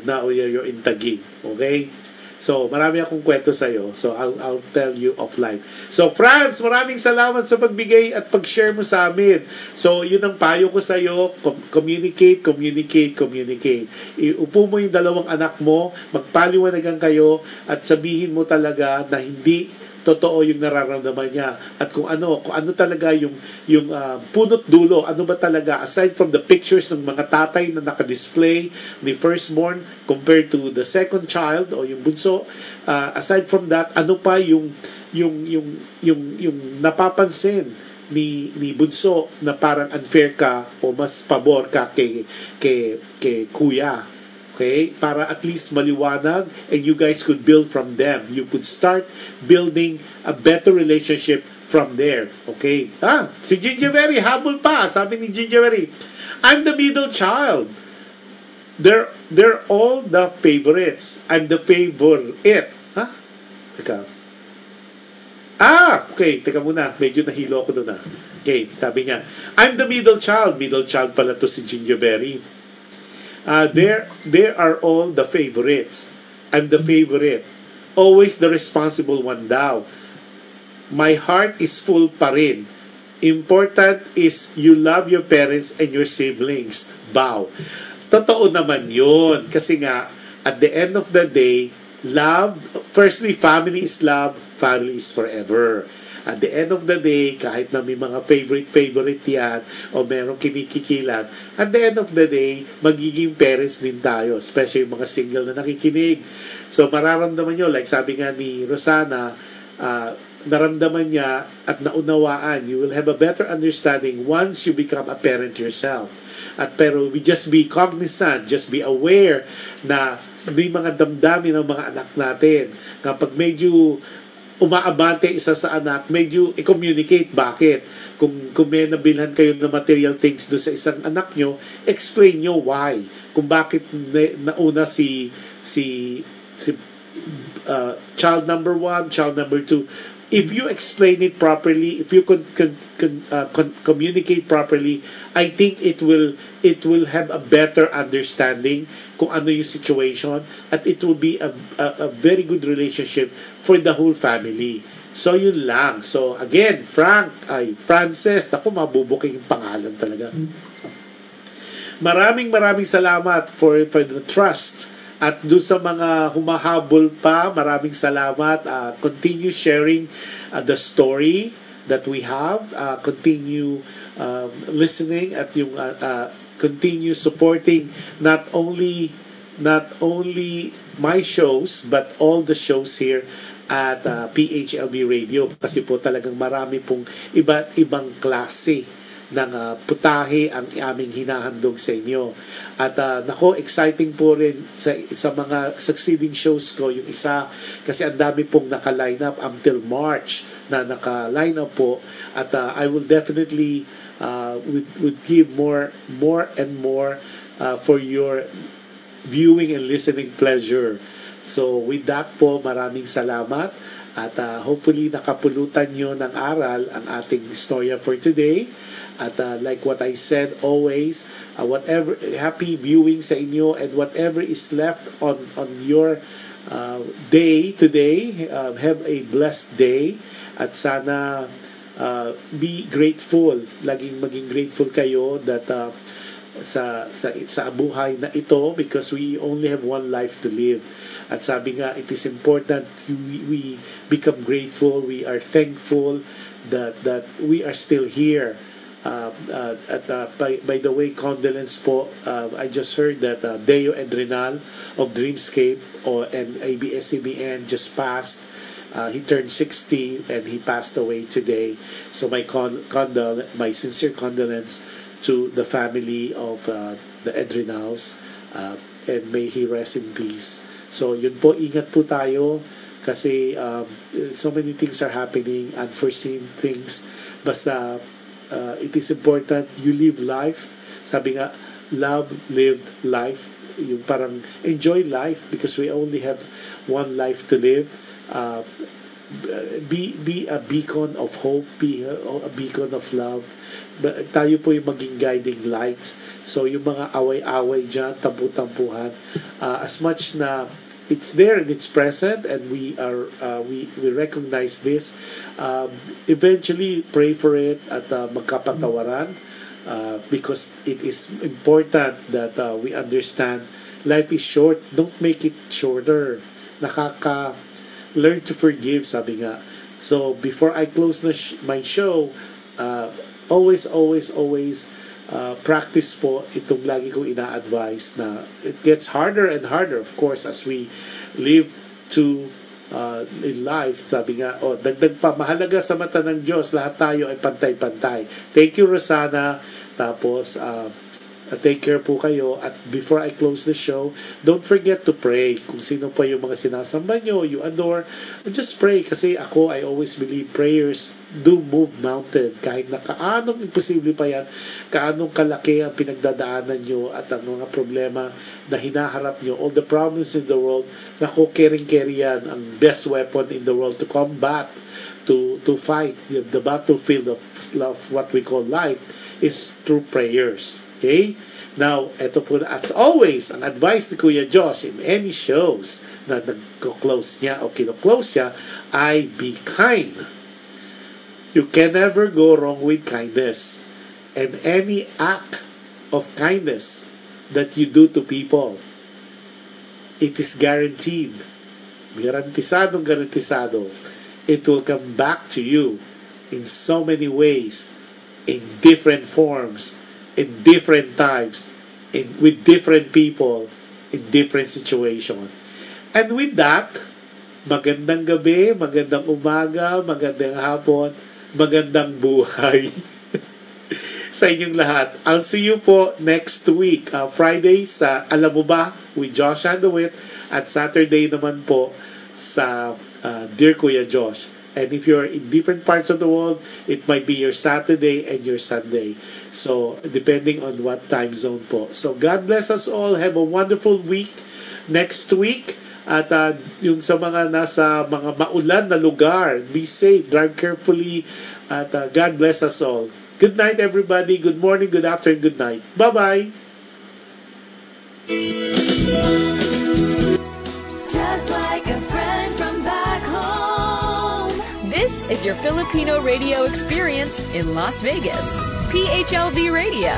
Now you're in Taguig. Okay? So, marami akong kwento sa'yo. So, I'll tell you offline. So, Franz, maraming salamat sa pagbigay at pag-share mo sa amin. So, yun ang payo ko sa'yo. Communicate. Iupo mo yung dalawang anak mo, magpaliwanagan kayo, at sabihin mo talaga na hindi totoo yung nararamdaman niya. At kung ano talaga yung punot dulo, ano ba talaga, aside from the pictures ng mga tatay na nakadisplay ni firstborn compared to the second child o yung bunso, aside from that, ano pa yung napapansin ni bunso na parang unfair ka o mas pabor ka kay kuya. Okay? Para at least maliwanag and you guys could build from them. You could start building a better relationship from there. Okay? Si Gingerbread, habol pa. Sabi ni Gingerbread, I'm the middle child. They're all the favorites. I'm the favorite. Teka. Okay. Teka muna. Medyo nahilo ako doon. Okay. Sabi niya, I'm the middle child. Middle child pala to si Gingerbread. There are all the favorites. I'm the favorite. Always the responsible one daw. My heart is full pa rin. Important is you love your parents and your siblings. Bow. Totoo naman yun. Kasi nga, at the end of the day, love, firstly, family is love, family is forever. At the end of the day, kahit na may mga favorite yan o merong kinikikilan, at the end of the day, magiging parents din tayo, especially yung mga single na nakikinig. So, mararamdaman nyo, like sabi nga ni Rosana, naramdaman niya at naunawaan, you will have a better understanding once you become a parent yourself. Pero we just be cognizant, just be aware na may mga damdamin ng mga anak natin. Kapag medyo umaabante isa sa anak, medyo i-communicate bakit. Kung may nabilhan kayo ng material things do sa isang anak nyo, explain nyo why. Kung bakit nauna si child number 1, child number 2. If you explain it properly, if you communicate properly, I think it will have a better understanding kung ano yung situation, at it will be a very good relationship for the whole family. So, yun lang. So, again, Frances, ako mabubuking yung pangalan talaga. Maraming salamat for the trust. At doon sa mga humahabol pa, maraming salamat. Continue sharing the story that we have. Continue listening at yung continue supporting not only my shows but all the shows here at PHLB Radio, kasi po talagang marami pong iba't ibang klase ng putahe ang aming hinahandog sa inyo. At nako, exciting po rin sa mga succeeding shows ko, yung isa, kasi ang dami pong naka-line up until March na naka-line up po. At I will definitely would give more and more for your viewing and listening pleasure. So with that po, maraming salamat. At hopefully nakapulutan nyo ng aral ang ating storya for today. At like what I said always, whatever, happy viewing sa inyo, and whatever is left on your day today, have a blessed day. At sana be grateful, maging grateful kayo that sa buhay na ito, because we only have one life to live. At sabi nga, it is important we become grateful, we are thankful that we are still here. By the way, condolence po, I just heard that Deo Edrenal of Dreamscape and ABS-CBN just passed. He turned 60 and he passed away today. So my sincere condolence to the family of the Edrenals, and may he rest in peace. So yun po, ingat po tayo kasi so many things are happening, unforeseen things. Basta it is important you live life. Sabi nga, love, live life, yung parang enjoy life because we only have one life to live. Be a beacon of hope, be a beacon of love. Tayo po yung maging guiding lights. So yung mga away-away dyan, tampu-tampuhan, as much na it's there and it's present and we recognize this, eventually pray for it at magkapatawaran, because it is important that we understand life is short. Don't make it shorter. Learn to forgive, sabi nga. So before I close my show, always practice po itong lagi kong ina-advise na it gets harder and harder, of course, as we live to in life. Sabi nga, dagdag pa, mahalaga sa mata ng Diyos, lahat tayo ay pantay-pantay. Thank you, Rosana. Tapos, take care po kayo. At before I close the show, don't forget to pray. Kung sino pa yung mga sinasamba nyo, you adore, just pray. Kasi ako, I always believe prayers do move mountain. Kahit na kaanong imposible pa yan, kaanong kalaki ang pinagdadaanan nyo at ang mga problema na hinaharap nyo, all the problems in the world, nako, caring-carry yan, ang best weapon in the world to combat, to fight the battlefield of what we call life is through prayers. Okay? Now, ito po, as always, ang advice ni Kuya Josh in any shows na nag-close niya o kino-close niya ay be kind. You can never go wrong with kindness. And any act of kindness that you do to people, it is guaranteed. Garantisado. It will come back to you in so many ways, in different forms, in different times, with different people, in different situations. And with that, magandang gabi, magandang umaga, magandang hapon, magandang buhay sa inyong lahat. I'll see you po next week, Friday sa Alam Mo Ba with Josh Andowit, at Saturday naman po sa Dear Kuya Josh. And if you're in different parts of the world, it might be your Saturday and your Sunday. So, depending on what time zone po. So, God bless us all. Have a wonderful week next week. At yung sa mga nasa mga maulan na lugar, be safe, drive carefully. At God bless us all. Good night, everybody. Good morning, good afternoon, good night. Bye-bye. Just like a friend from back home. This is your Filipino radio experience in Las Vegas. PHLV Radio.